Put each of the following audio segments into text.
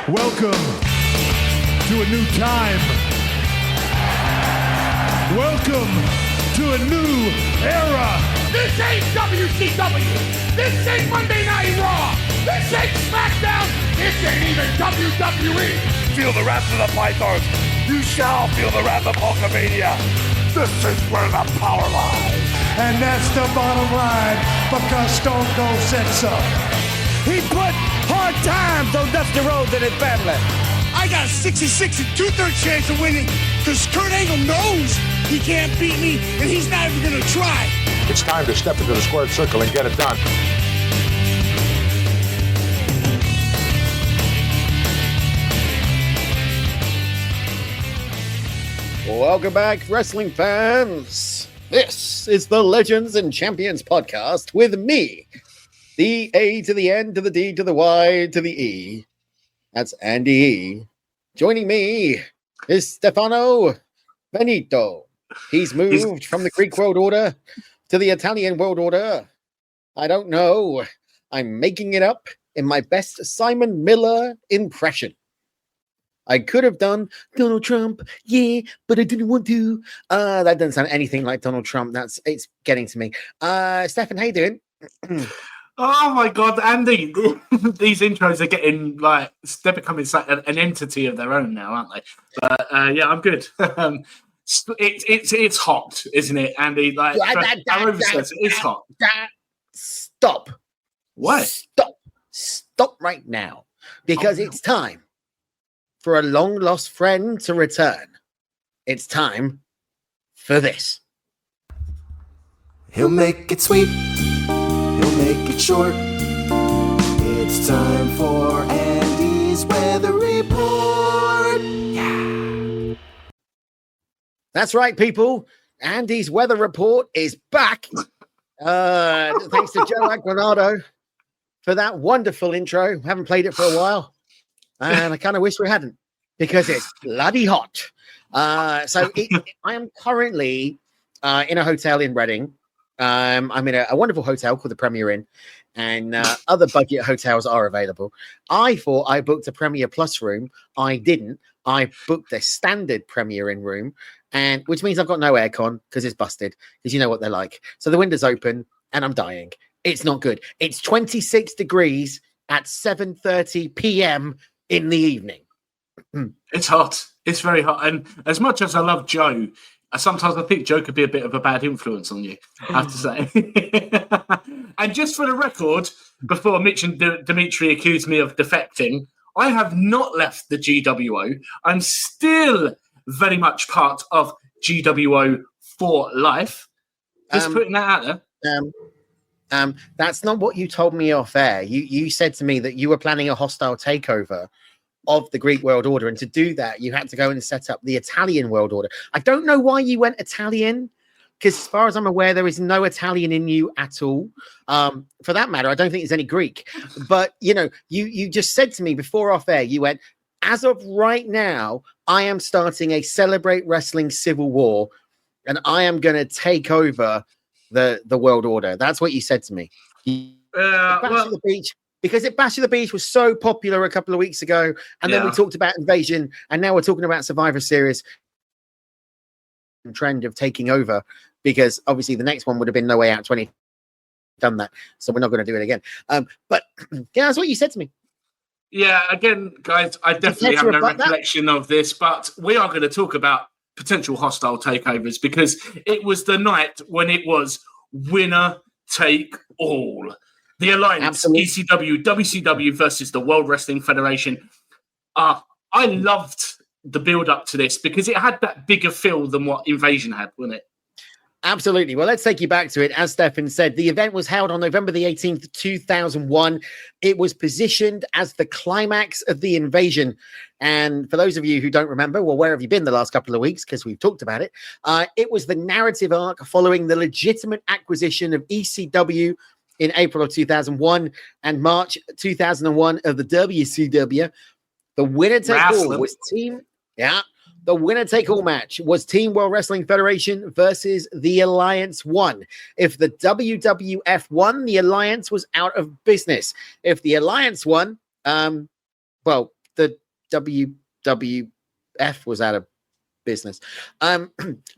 Welcome to a new time. Welcome to a new era. This ain't WCW. This ain't Monday Night Raw. This ain't SmackDown. This ain't even WWE. Feel the wrath of the Pythons. You shall feel the wrath of Hulkamania. This is where the power lies. And that's the bottom line because Stone Cold said so. He put hard times on Dusty Rhodes and his family. I got a 66 and 2/3 chance of winning because Kurt Angle knows he can't beat me and he's not even going to try. It's time to step into the squared circle and get it done. Welcome back, wrestling fans. This is the Legends and Champions podcast with me, the A to the N to the D to the Y to the E. That's Andy E. Joining me is Stefano Benito. He's moved from the Greek World Order to the Italian World Order. I don't know. I'm making it up in my best Simon Miller impression. I could have done Donald Trump, yeah, but I didn't want to. That doesn't sound anything like Donald Trump. It's getting to me. Stefan, how you doing? Oh my God, Andy! These intros are getting they're becoming an entity of their own now, aren't they? But yeah, I'm good. It's hot, isn't it, Andy? It's hot. Stop. What? Stop right now, because it's time for a long-lost friend to return. It's time for this. He'll make it sweet. He'll make it short. It's time for Andy's Weather Report. Yeah. That's right, people. Andy's Weather Report is back. Thanks to Joe Aguinaldo for that wonderful intro. Haven't played it for a while. And I kind of wish we hadn't, because it's bloody hot. I am currently in a hotel in Reading. I'm in a wonderful hotel called the Premier Inn, and other budget hotels are available. I thought I booked a Premier Plus room. I didn't. I booked a standard Premier Inn room, and which means I've got no aircon because it's busted, because you know what they're like. So the window's open, and I'm dying. It's not good. It's 26 degrees at 7:30 p.m. in the evening. It's hot. It's very hot. And as much as I love Joe, sometimes I think Joe could be a bit of a bad influence on you, I have to say. And just for the record, before Mitch and Dimitri accused me of defecting, I have not left the GWO. I'm still very much part of GWO for life. Just putting that out there. That's not what you told me off air. You said to me that you were planning a hostile takeover of the Greek World Order, and to do that, you had to go and set up the Italian World Order. I don't know why you went Italian, because as far as I'm aware, there is no Italian in you at all. For that matter, I don't think there's any Greek. But, you just said to me before off air, you went, as of right now, I am starting a Celebrate Wrestling Civil War, and I am going to take over the World Order. That's what you said to me. The Beach, because Bash of the Beach was so popular a couple of weeks ago, and then we talked about Invasion, and now we're talking about Survivor Series trend of taking over, because obviously the next one would have been No Way Out 20 done that, so we're not going to do it again. But yeah, that's what you said to me. Yeah, again, guys, I definitely have no recollection of this, but we are going to talk about potential hostile takeovers, because it was the night when it was winner take all. The Alliance, Absolutely. ECW, WCW versus the World Wrestling Federation. I loved the build-up to this because it had that bigger feel than what Invasion had, wasn't it? Absolutely. Well, let's take you back to it. As Stefan said, the event was held on November the 18th, 2001. It was positioned as the climax of the Invasion. And for those of you who don't remember, well, where have you been the last couple of weeks? Because we've talked about it. It was the narrative arc following the legitimate acquisition of ECW in April of 2001 and March 2001 of the WCW. The winner take all was the winner take all match was Team World Wrestling Federation versus the Alliance 1. If the WWF won, the Alliance was out of business. If the Alliance won, the WWF was out of business.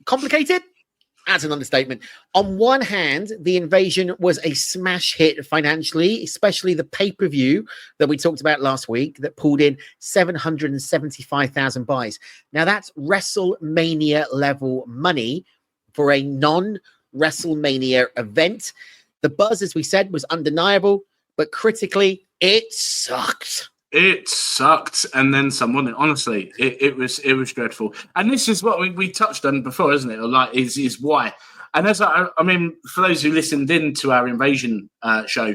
Complicated? That's an understatement. On one hand, the Invasion was a smash hit financially, especially the pay-per-view that we talked about last week that pulled in 775,000 buys. Now, that's WrestleMania level money for a non-WrestleMania event. The buzz, as we said, was undeniable, but critically, it sucked. It sucked, and then some, wasn't it? Honestly, it was dreadful. And this is what we touched on before, isn't it? Like, is why. And as I mean, for those who listened in to our Invasion show,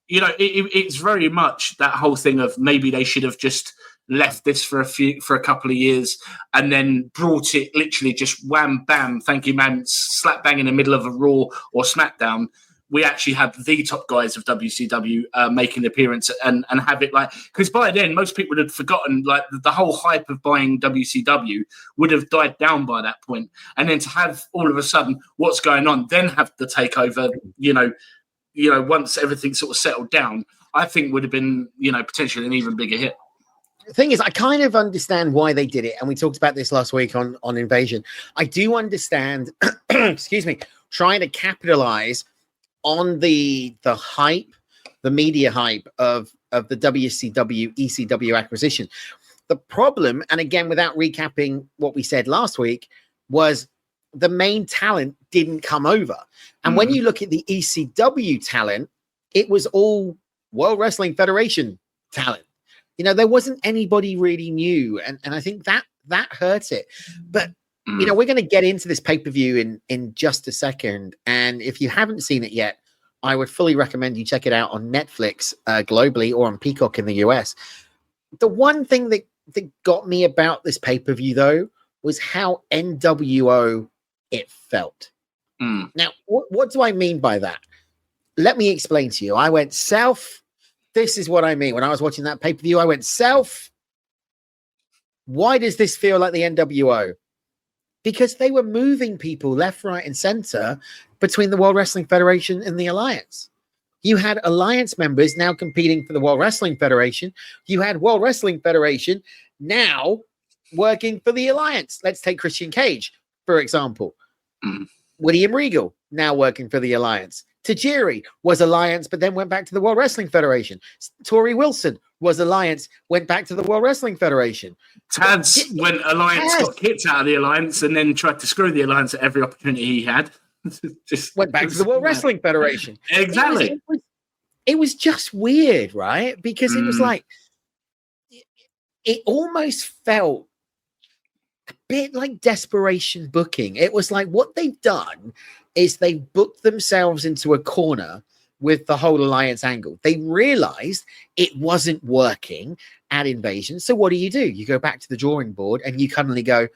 you know, it's very much that whole thing of maybe they should have just left this for a couple of years and then brought it literally just wham bam, thank you, man, slap bang in the middle of a Raw or SmackDown. We actually had the top guys of WCW make an appearance and have it like, because by then most people had forgotten, like the whole hype of buying WCW would have died down by that point. And then to have all of a sudden what's going on, then have the takeover, you know, once everything sort of settled down, I think would have been, you know, potentially an even bigger hit. The thing is, I kind of understand why they did it. And we talked about this last week on Invasion. I do understand, excuse me, trying to capitalize on the hype, the media hype of the WCW, ECW acquisition. The problem, and again, without recapping what we said last week, was the main talent didn't come over. And when you look at the ECW talent, it was all World Wrestling Federation talent. You know, there wasn't anybody really new. And I think that hurt it. But you know, we're going to get into this pay-per-view in just a second. And if you haven't seen it yet, I would fully recommend you check it out on Netflix globally or on Peacock in the US. The one thing that got me about this pay-per-view, though, was how NWO it felt. Now, what do I mean by that? Let me explain to you. I went south. This is what I mean. When I was watching that pay-per-view, I went south. Why does this feel like the NWO? Because they were moving people left, right, and center between the World Wrestling Federation and the Alliance. You had Alliance members now competing for the World Wrestling Federation. You had World Wrestling Federation now working for the Alliance. Let's take Christian Cage, for example. William Regal, now working for the Alliance. Tajiri was Alliance, but then went back to the World Wrestling Federation. Tori Wilson was Alliance, went back to the World Wrestling Federation. Taz went Alliance, got kicked out of the Alliance, and then tried to screw the Alliance at every opportunity he had. Just went back to the World Wrestling Federation. Exactly. It was just weird, right? Because it was like, it almost felt a bit like desperation booking. It was like what they've done is they booked themselves into a corner with the whole Alliance angle. They realized it wasn't working at Invasion. So what do? You go back to the drawing board and you suddenly go,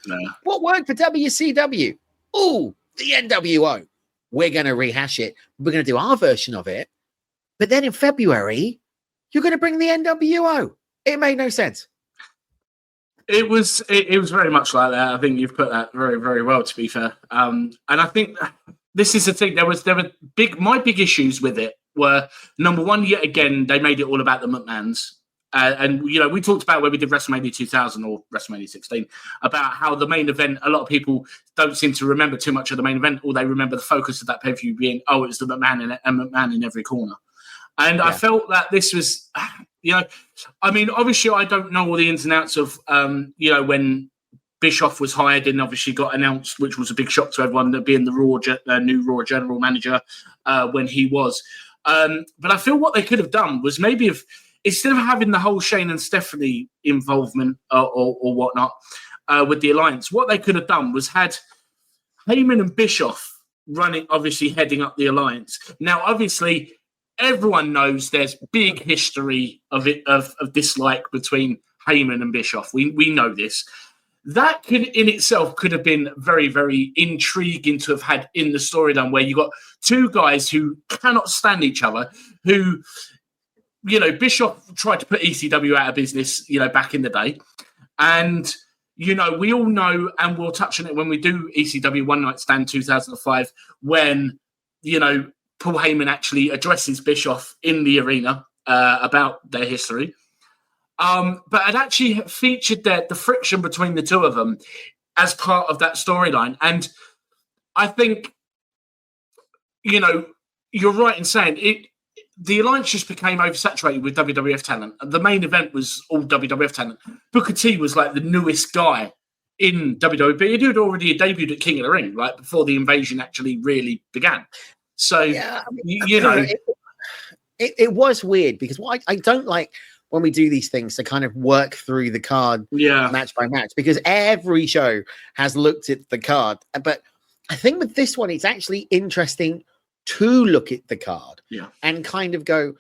what worked for WCW? Oh, the NWO. We're going to rehash it. We're going to do our version of it. But then in February, you're going to bring the NWO. It made no sense. It was very much like that. I think you've put that very, very well, to be fair. And I think this is the thing. There were my big issues with it were, number one, yet again, they made it all about the McMahons. And, you know, we talked about when we did WrestleMania 2000 or WrestleMania 16 about how the main event, a lot of people don't seem to remember too much of the main event, or they remember the focus of that pay-per-view being, it was the McMahon in every corner. And I felt that this was, you know, I mean, obviously I don't know all the ins and outs of, you know, when Bischoff was hired and obviously got announced, which was a big shock to everyone, that being the new Raw general manager when he was. But I feel what they could have done was maybe if, instead of having the whole Shane and Stephanie involvement or whatnot with the Alliance, what they could have done was had Heyman and Bischoff running, obviously heading up the Alliance. Now, obviously, everyone knows there's big history of dislike between Heyman and Bischoff. We know this. That in itself could have been very, very intriguing to have had in the storyline, where you got two guys who cannot stand each other, who, you know, Bischoff tried to put ECW out of business, you know, back in the day. And, you know, we all know, and we'll touch on it when we do ECW One Night Stand 2005, when, you know, Paul Heyman actually addresses Bischoff in the arena about their history. but it actually featured the friction between the two of them as part of that storyline. And I think, you're right in saying it. The alliance just became oversaturated with WWF talent. The main event was all WWF talent. Booker T was like the newest guy in WWE, but he had already debuted at King of the Ring, like before the invasion actually really began. So, it was weird because what I don't like when we do these things to kind of work through the card match by match, because every show has looked at the card. But I think with this one, it's actually interesting to look at the card and kind of go,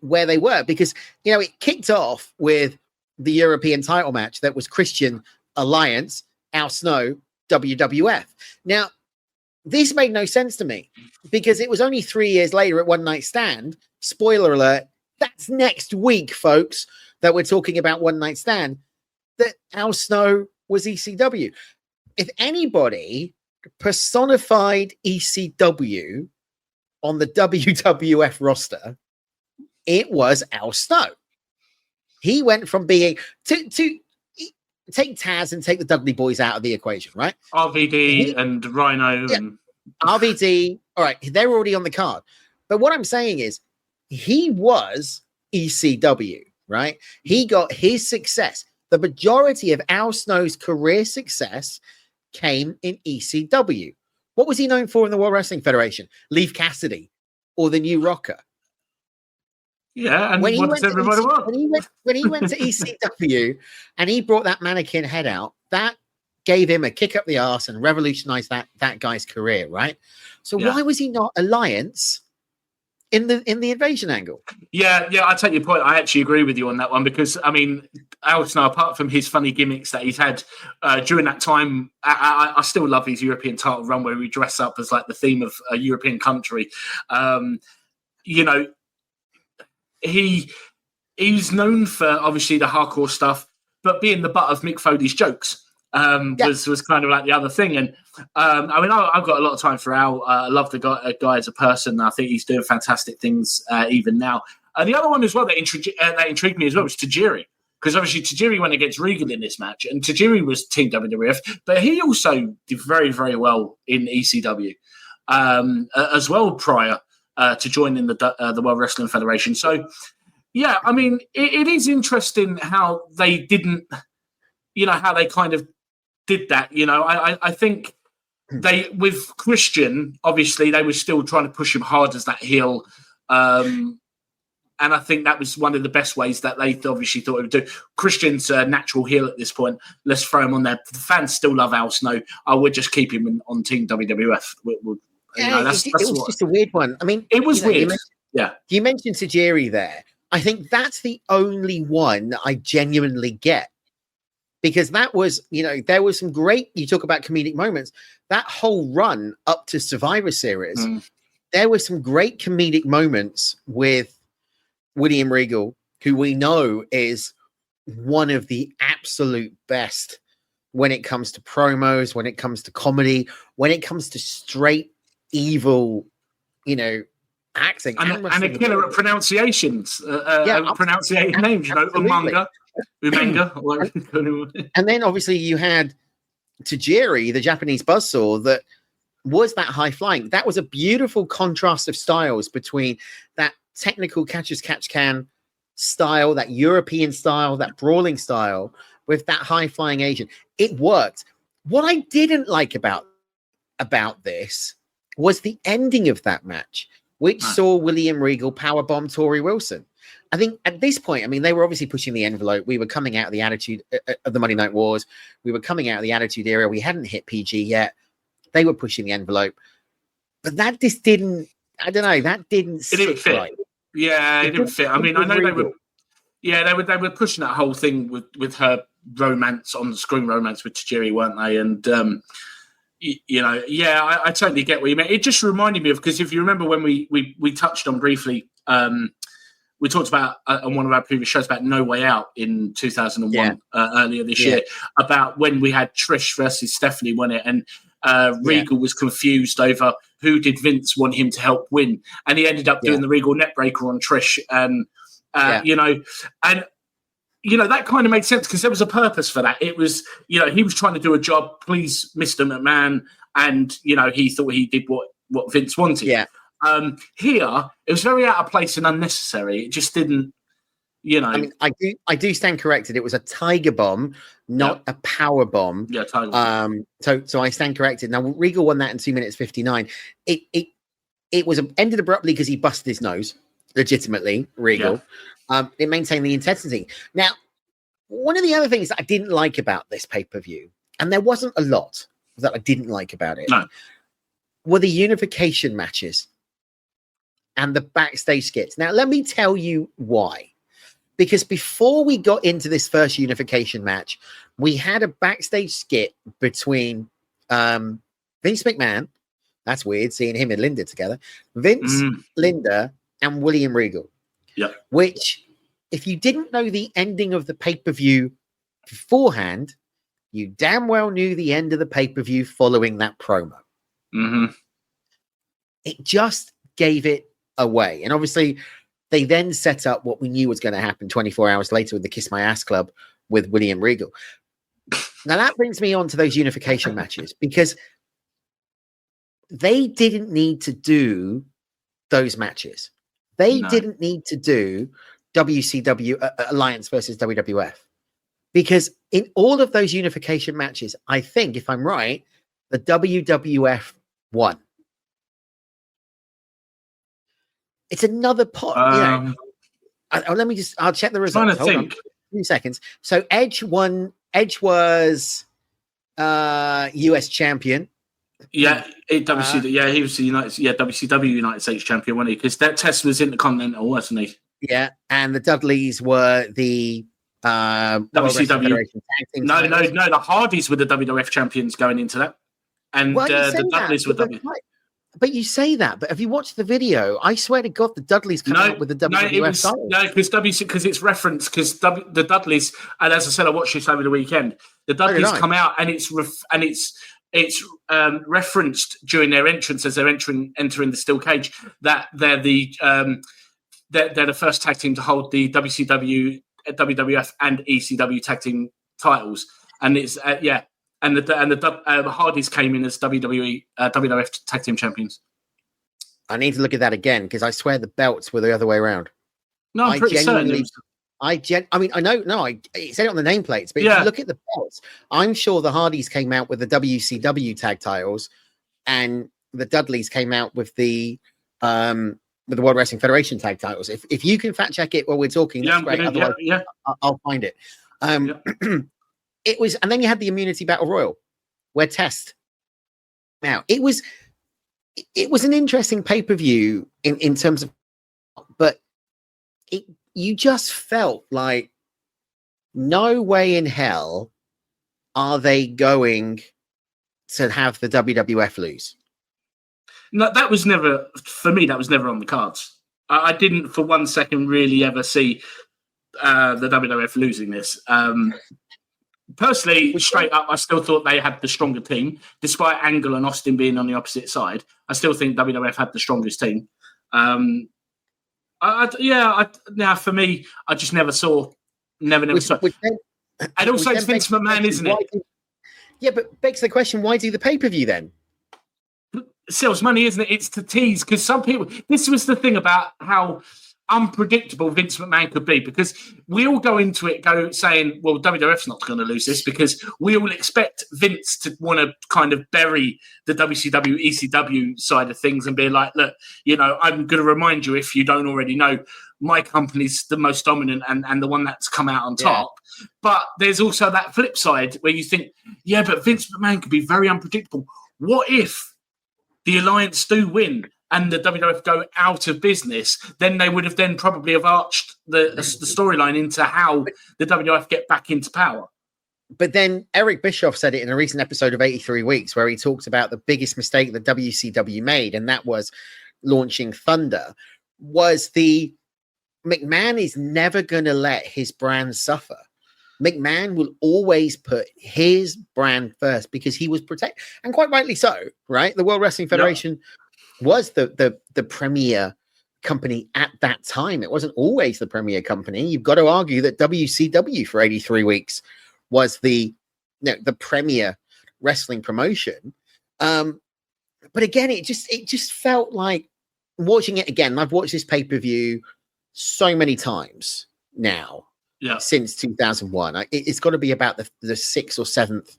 where they were, because, it kicked off with the European title match that was Christian Alliance, Al Snow, WWF. Now, this made no sense to me because it was only 3 years later at One Night Stand. Spoiler alert, that's next week, folks, that we're talking about One Night Stand, that Al Snow was ECW. If anybody personified ECW on the WWF roster, it was Al Snow. He went from being to take Taz and take the Dudley Boys out of the equation, right? RVD and Rhino and RVD. All right, they're already on the card. But what I'm saying is, he was ECW, right? He got his success. The majority of Al Snow's career success came in ECW. What was he known for in the World Wrestling Federation? Leif Cassidy or the New Rocker? Yeah, and when he went to ECW and he brought that mannequin head out, that gave him a kick up the arse and revolutionized that guy's career, right? So why was he not Alliance in the invasion angle? Yeah, I take your point. I actually agree with you on that one because, I mean, Al Snow, apart from his funny gimmicks that he's had during that time, I still love his European title run where we dress up as like the theme of a European country. He's known for obviously the hardcore stuff, but being the butt of Mick Foley's jokes was kind of like the other thing. And I've got a lot of time for Al. I love the guy as a person. I think he's doing fantastic things even now. And the other one as well that intrigued me as well was Tajiri. Because obviously Tajiri went against Regal in this match, and Tajiri was Team WWF, but he also did very, very well in ECW as well prior to joining the World Wrestling Federation. So, yeah, I mean, it is interesting how they didn't, how they kind of did that. I think they, with Christian, obviously they were still trying to push him hard as that heel. And I think that was one of the best ways that they obviously thought it would do. Christian's a natural heel at this point. Let's throw him on there. The fans still love Al Snow. I would just keep him on Team WWF. It was just a weird one. I mean, it was weird. You mentioned Tajiri there. I think that's the only one I genuinely get. Because that was, there was some great, you talk about comedic moments, that whole run up to Survivor Series, there were some great comedic moments with William Regal, who we know is one of the absolute best when it comes to promos, when it comes to comedy, when it comes to straight evil, acting. And a killer at pronunciations, pronunciating names, Umanga. And then obviously you had Tajiri, the Japanese buzzsaw, that was that high flying. That was a beautiful contrast of styles between that technical catch-as-catch-can style, that European style, that brawling style, with that high-flying Asian. It worked. What I didn't like about this was the ending of that match, which saw William Regal powerbomb Tori Wilson. I think at this point, they were obviously pushing the envelope. We were coming out of the attitude of the Monday Night Wars. We were coming out of the attitude era. We hadn't hit PG yet. They were pushing the envelope. But that just didn't, I don't know, that didn't fit. Right. Yeah, it didn't fit. I know they were, they were pushing that whole thing with her romance, on the screen romance with Tajiri, weren't they? And, I totally get what you meant. It just reminded me of, because if you remember when we touched on briefly, we talked about on one of our previous shows about No Way Out in 2001 earlier this year, about when we had Trish versus Stephanie won it, and Regal was confused over who did Vince want him to help win, and he ended up doing the Regal neckbreaker on Trish, and and that kind of made sense because there was a purpose for that. It was, he was trying to do a job, please Mr. McMahon, and, he thought he did what Vince wanted. Yeah. Here, it was very out of place and unnecessary. It just didn't, I mean, I do stand corrected. It was a tiger bomb, not a power bomb. Yeah, tiger bomb. So I stand corrected. Now Regal won that in 2 minutes 59. It was ended abruptly because he busted his nose. Legitimately, Regal. Yeah. It maintained the intensity. Now, one of the other things that I didn't like about this pay-per-view, and there wasn't a lot that I didn't like about it, were the unification matches and the backstage skits. Now, let me tell you why. Because before we got into this first unification match, we had a backstage skit between Vince McMahon. That's weird, seeing him and Linda together. Vince, Linda, and William Regal. Yeah. Which, if you didn't know the ending of the pay-per-view beforehand, you damn well knew the end of the pay-per-view following that promo. Mm-hmm. It just gave it away. And obviously, they then set up what we knew was going to happen 24 hours later with the Kiss My Ass Club with William Regal. Now, that brings me on to those unification matches because they didn't need to do those matches. They didn't need to do WCW Alliance versus WWF because in all of those unification matches, I think, if I'm right, the WWF won. It's another pot. I'll check the results. Hold on. 2 seconds. So Edge won. Edge was US champion. Yeah, he was the WCW United States champion, wasn't he? Because that test was Intercontinental, wasn't he? Yeah, and the Dudleys were the WCW. No, the Hardys were the WWF champions going into that, and the Dudleys were W. But you say that, but have you watched the video? I swear to God, the Dudleys come out with the WWF title. No, because it's referenced, because the Dudleys, and as I said, I watched this over the weekend. The Dudleys come out, and it's referenced during their entrance as they're entering the steel cage that they're the first tag team to hold the WCW, WWF, and ECW tag team titles, and it's And the Hardys came in as WWE WWF tag team champions. I need to look at that again because I swear the belts were the other way around. No, I'm pretty certain. I know. No, I said it on the nameplates, but if you look at the belts, I'm sure the Hardys came out with the WCW tag titles, and the Dudleys came out with the World Wrestling Federation tag titles. If you can fact check it while we're talking, that's great. Otherwise, I'll find it. It was, and then you had the Immunity Battle Royal, where Test. Now it was an interesting pay-per-view in terms of, but you just felt like no way in hell are they going to have the WWF lose. No, that was never, for me, that was never on the cards. I didn't for 1 second really ever see the WWF losing this. Personally, straight up, I still thought they had the stronger team. Despite Angle and Austin being on the opposite side, I still think WWF had the strongest team. For me, I just never saw. And also, it's Vince McMahon, isn't it? Yeah, but begs the question, why do the pay-per-view then? Sells money, isn't it? It's to tease, because some people... This was the thing about how unpredictable Vince McMahon could be, because we all go into it saying, well, WWF's not going to lose this, because we all expect Vince to want to kind of bury the WCW, ECW side of things and be like, look, I'm going to remind you, if you don't already know, my company's the most dominant and the one that's come out on top. But there's also that flip side where you think, but Vince McMahon could be very unpredictable. What if the Alliance do win and the WWF go out of business? Then they would have then probably have arched the storyline into how the WWF get back into power. But then Eric Bischoff said it in a recent episode of 83 Weeks where he talked about the biggest mistake that WCW made, and that was launching Thunder, was the McMahon is never going to let his brand suffer. McMahon will always put his brand first because he was protected, and quite rightly so, right? The World Wrestling Federation was the premier company at that time. It wasn't always the premier company. You've got to argue that WCW for 83 weeks was the premier wrestling promotion. But again, it just felt like watching it again. I've watched this pay-per-view so many times now. Yeah. Since 2001. It's got to be about the sixth or seventh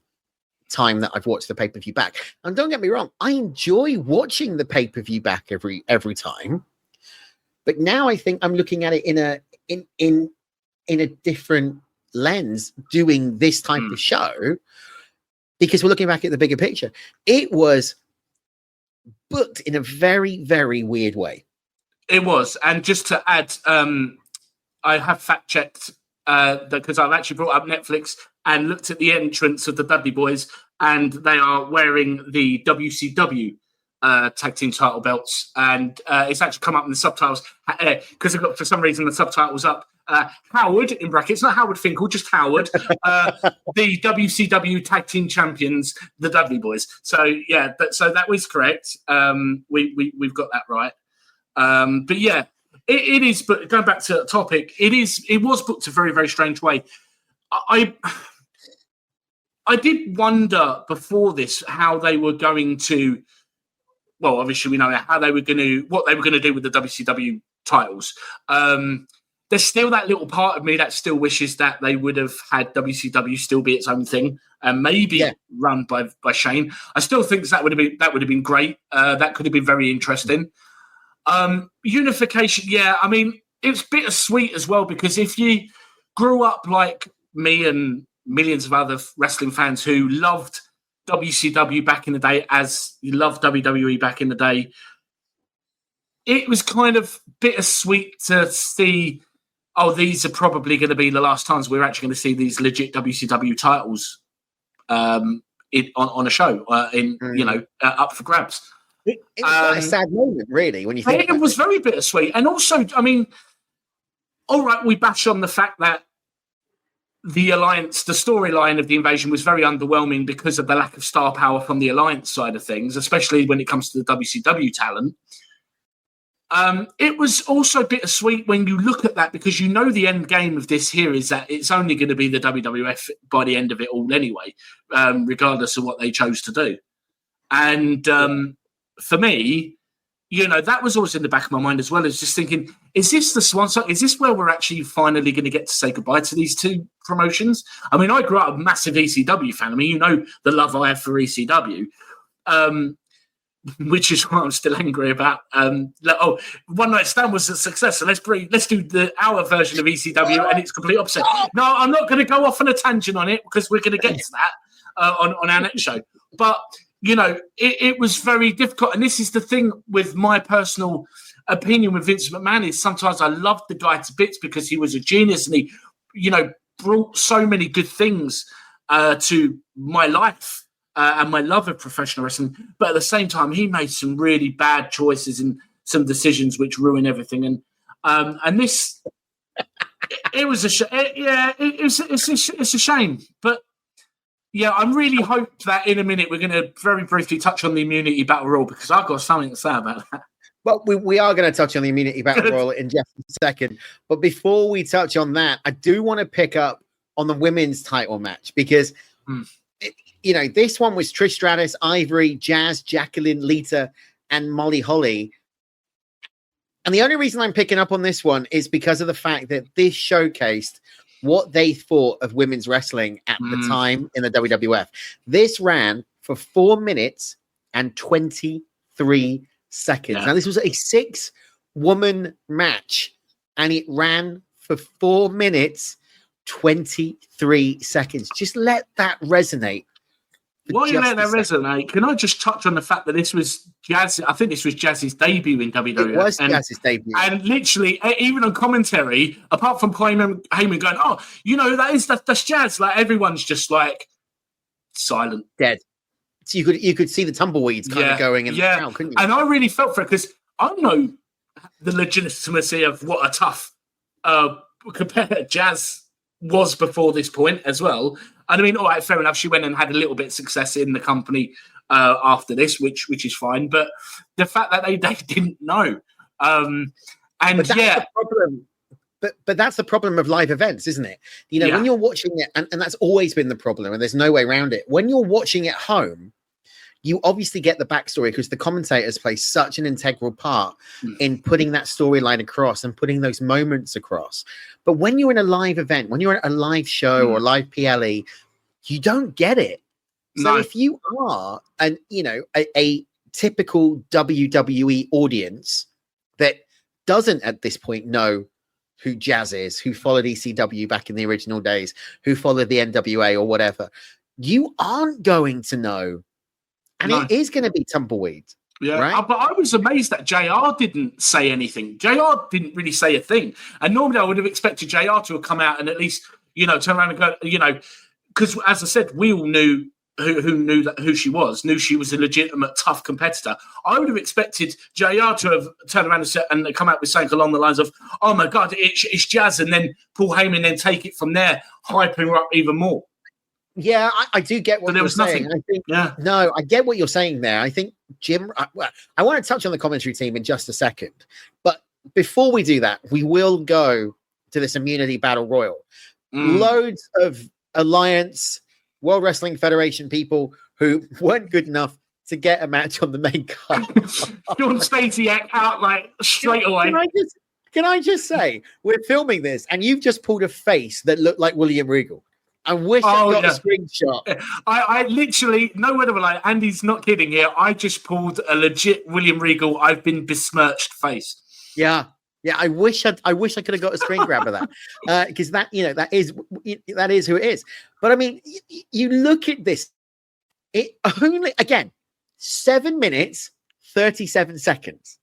time that I've watched the pay-per-view back. And don't get me wrong, I enjoy watching the pay-per-view back every time. But now I think I'm looking at it in a different lens doing this type of show, because we're looking back at the bigger picture. It was booked in a very, very weird way. It was. And just to add, I have fact-checked because I've actually brought up Netflix and looked at the entrance of the Dudley Boys, and they are wearing the WCW tag team title belts, and it's actually come up in the subtitles because for some reason the subtitles up. Howard in brackets, not Howard Finkel, just Howard, the WCW tag team champions, the Dudley Boys. So yeah, so that was correct. We've got that right. But yeah. It is, but going back to the topic, it was booked a very, very strange way. I did wonder before this how they were going to, well, obviously we know what they were going to do with the WCW titles. There's still that little part of me that still wishes that they would have had WCW still be its own thing and maybe run by Shane. I still think that would have been great. That could have been very interesting. Unification, yeah. I mean, it's bittersweet as well, because if you grew up like me and millions of other wrestling fans who loved WCW back in the day as you loved WWE back in the day, it was kind of bittersweet to see, these are probably going to be the last times we're actually going to see these legit WCW titles on a show, up for grabs. It was quite a sad moment, really, when you think it was very bittersweet. And also, I mean, all right, we bash on the fact that the Alliance, the storyline of the invasion was very underwhelming because of the lack of star power from the Alliance side of things, especially when it comes to the WCW talent. It was also bittersweet when you look at that, because you know the end game of this here is that it's only going to be the WWF by the end of it all anyway, regardless of what they chose to do. And for me, that was always in the back of my mind as well, as just thinking, is this the swan song? Is this where we're actually finally going to get to say goodbye to these two promotions? I mean, I grew up a massive ECW fan. I mean, the love I have for ECW, which is what I'm still angry about. One Night Stand was a success, so let's do our version of ECW, and it's complete opposite. No, I'm not going to go off on a tangent on it, because we're going to get to that on our next show. But it was very difficult. And this is the thing with my personal opinion with Vince McMahon, is sometimes I loved the guy to bits because he was a genius and he, brought so many good things to my life and my love of professional wrestling. But at the same time, he made some really bad choices and some decisions which ruin everything. And this, it was it's a shame. But yeah, I really hope that in a minute we're going to very briefly touch on the immunity battle royal, because I've got something to say about that. Well, we are going to touch on the immunity battle royal in just a second. But before we touch on that, I do want to pick up on the women's title match, because, this one was Trish Stratus, Ivory, Jazz, Jacqueline, Lita, and Molly Holly. And the only reason I'm picking up on this one is because of the fact that this showcased what they thought of women's wrestling at the time in the WWF. This ran for 4 minutes and 23 seconds. Yeah. Now, this was a 6-woman match, and it ran for 4 minutes, 23 seconds. Just let that resonate. While you let that resonate, can I just touch on the fact that this was Jazz? I think this was Jazz's debut in WWE. It was Jazz's debut. And literally, even on commentary, apart from Heyman going, that's Jazz. Like, everyone's just like silent, dead. So you could see the tumbleweeds kind of going in the crowd, couldn't you? And I really felt for it, because I know the legitimacy of what a tough competitor Jazz was before this point as well. And I mean, all right, fair enough. She went and had a little bit of success in the company after this, which is fine. But the fact that they didn't know, And But that's yeah, the problem. But that's the problem of live events, isn't it? You know, when you're watching it, and that's always been the problem, and there's no way around it. When you're watching at home, you obviously get the backstory because the commentators play such an integral part in putting that storyline across and putting those moments across. But when you're in a live event, when you're at a live show or live PLE, you don't get it. So if you are a typical WWE audience that doesn't at this point know who Jazz is, who followed ECW back in the original days, who followed the NWA or whatever, you aren't going to know. And it is going to be tumbleweed. Yeah, right? But I was amazed that JR didn't say anything. JR didn't really say a thing. And normally I would have expected JR to have come out and at least, turn around and go, because as I said, we all knew who she was, knew she was a legitimate, tough competitor. I would have expected JR to have turned around and come out with something along the lines of, oh my God, it's Jazz, and then Paul Heyman then take it from there, hyping her up even more. Yeah, I do get what you're saying. I think, no, I get what you're saying there. I think Jim, I want to touch on the commentary team in just a second. But before we do that, we will go to this immunity battle royal. Loads of Alliance, World Wrestling Federation people who weren't good enough to get a match on the main card. John Stasiak out like straight away. Can I just say, we're filming this and you've just pulled a face that looked like William Regal. I wish I got a screenshot. I literally, no word of a lie, Andy's not kidding here. I just pulled a legit William Regal, I've been besmirched face. Yeah. I wish I could have got a screen grab of that, because that is who it is. But I mean, you look at this. It only 7 minutes 37 seconds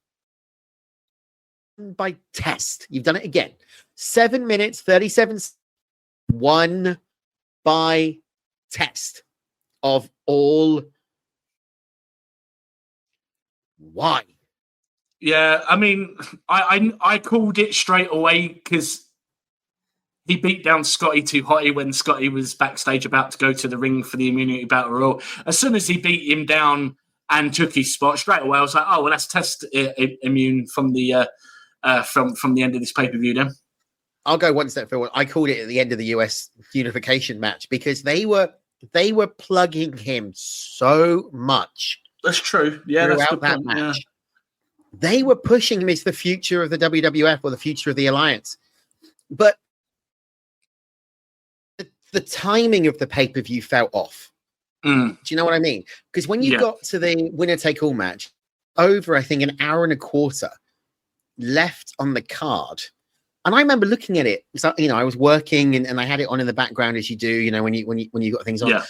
by test. You've done it again. 7 minutes 37. One by test of all. Why? Yeah, I mean, I called it straight away because he beat down Scotty too hotty when Scotty was backstage about to go to the ring for the immunity battle royal. As soon as he beat him down and took his spot, straight away I was like, oh well, that's test immune from the from the end of this pay-per-view then. I'll go one step forward. I called it at the end of the US unification match because they were plugging him so much. That's true. Yeah, that's throughout that match. Yeah. They were pushing him as the future of the WWF or the future of the Alliance. But the timing of the pay-per-view fell off. Do you know what I mean? Because when you got to the winner-take-all match, over, I think, an hour and a quarter left on the card. And I remember looking at it. So, I was working and I had it on in the background as you do, when you got things on. Yeah.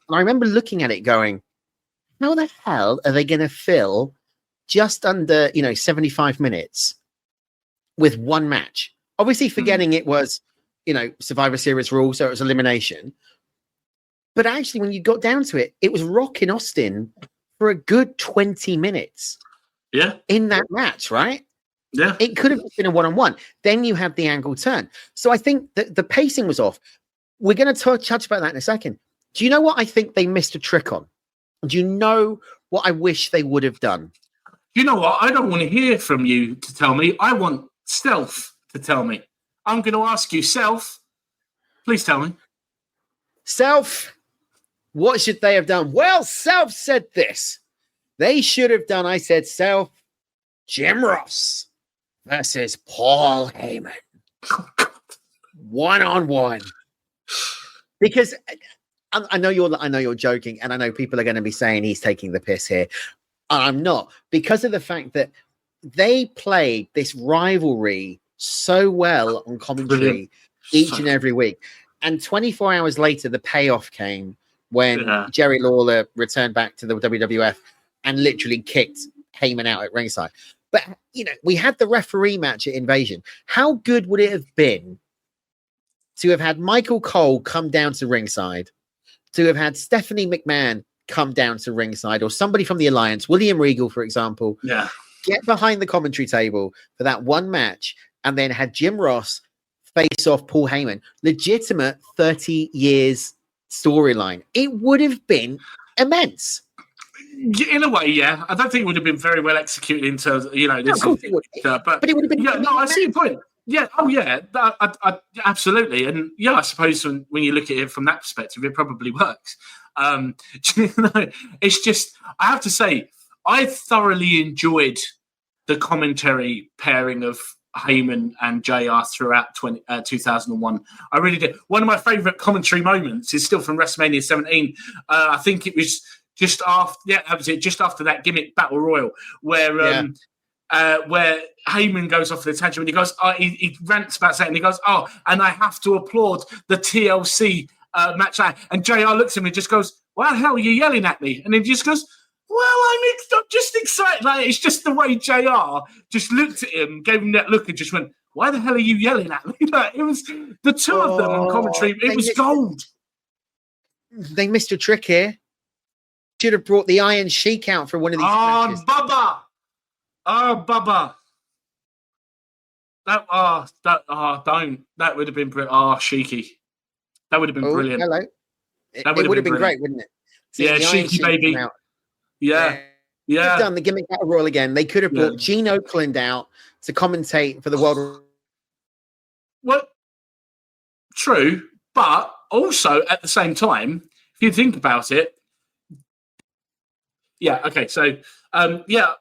And I remember looking at it going, how the hell are they going to fill just under, 75 minutes with one match? Obviously forgetting it was, Survivor Series rules, so it was elimination. But actually, when you got down to it, it was Rock in Austin for a good 20 minutes. Yeah. In that match, right? Yeah. It could have been a one-on-one. Then you had the angle turn. So I think that the pacing was off. We're going to touch about that in a second. Do you know what I think they missed a trick on? Do you know what I wish they would have done? You know what? I don't want to hear from you to tell me. I want Stealth to tell me. I'm going to ask you, Self. Please tell me. Self, what should they have done? Well, Self said this. They should have done, I said, Self, Jim Ross versus Paul Heyman. One-on-one. Because I know you're joking, and I know people are going to be saying he's taking the piss here. I'm not, because of the fact that they played this rivalry so well on commentary each and every week. And 24 hours later, the payoff came when Jerry Lawler returned back to the WWF and literally kicked Heyman out at ringside. But, we had the referee match at Invasion. How good would it have been to have had Michael Cole come down to ringside, to have had Stephanie McMahon come down to ringside, or somebody from the Alliance, William Regal, for example, get behind the commentary table for that one match, and then had Jim Ross face off Paul Heyman. Legitimate 30 years storyline. It would have been immense. In a way, yeah. I don't think it would have been very well executed in terms of, this. Of course it would. But it would have been. Yeah, no, I see your point. Yeah, oh yeah, absolutely. And yeah, I suppose when you look at it from that perspective, it probably works. It's just, I have to say, I thoroughly enjoyed the commentary pairing of Heyman and JR throughout 2001. I really did. One of my favourite commentary moments is still from WrestleMania 17. I think it was just after, that was it, just after that gimmick Battle Royal, where Heyman goes off the tangent and he goes, he rants about something, and he goes, and I have to applaud the TLC match. And JR looks at him and just goes, why the hell are you yelling at me? And he just goes, well, I'm just excited. Like, it's just the way JR just looked at him, gave him that look and just went, why the hell are you yelling at me? Like, it was the two of them on commentary. It was gold. They missed a trick here. Should have brought the Iron Sheik out for one of these matches. Bubba. That would have been brilliant. Sheiky. That would have been brilliant. Hello. It would have been great, wouldn't it? Yeah, Sheiky baby. Yeah. Could have done the gimmick battle royal again. They could have brought Gene Oakland out to commentate for the world. Well, true, but also at the same time, if you think about it, so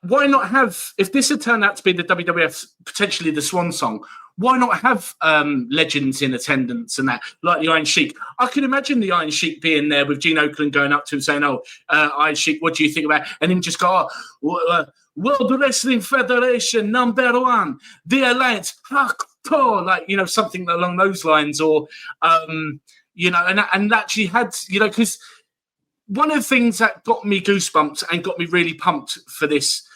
why not have, if this had turned out to be the WWF, potentially the swan song, why not have legends in attendance and that, like the Iron Sheik? I can imagine the Iron Sheik being there with Gene Oakland going up to him saying, Iron Sheik, what do you think about it? And him just go, World Wrestling Federation #1, the Alliance, like, something along those lines, or, and actually had, because one of the things that got me goosebumps and got me really pumped for this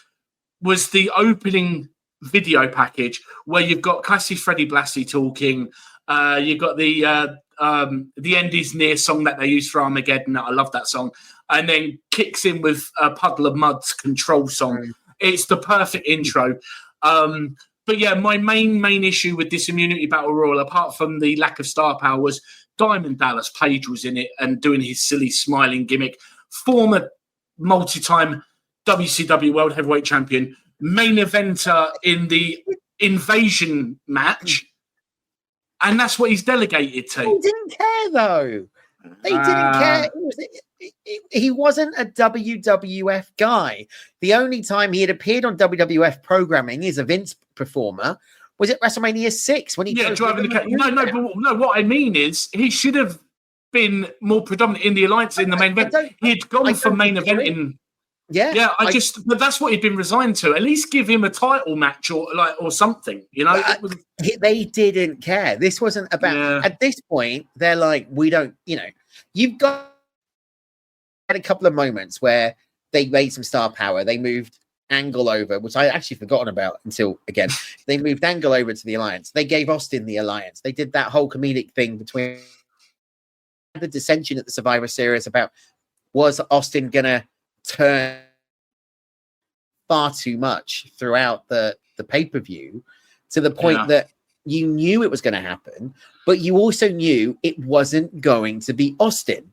was the opening video package where you've got classic Freddie Blassie talking. You've got the End Is Near song that they use for Armageddon. I love that song. And then kicks in with a Puddle of Mud's Control song. It's the perfect intro. But yeah, my main issue with this Immunity Battle Royal, apart from the lack of star power, was Diamond Dallas Page was in it and doing his silly smiling gimmick. Former multi-time WCW World Heavyweight Champion, main eventer in the Invasion match, and that's what he's delegated to. They didn't care, though. They didn't care. He wasn't a WWF guy. The only time he had appeared on WWF programming as a Vince performer was at WrestleMania 6 when he driving the car. No. What I mean is he should have been more predominant in the Alliance in the main event. He'd gone for main event in. Yeah. But that's what he'd been resigned to. At least give him a title match or something. They didn't care. This wasn't about. At this point, they're like, we don't. You've got a couple of moments where they made some star power. They moved Angle over, which I actually forgotten about until again. They moved Angle over to the Alliance. They gave Austin the Alliance. They did that whole comedic thing between the dissension at the Survivor Series about was Austin gonna turn far too much throughout the pay-per-view to the point that you knew it was going to happen, but you also knew it wasn't going to be Austin.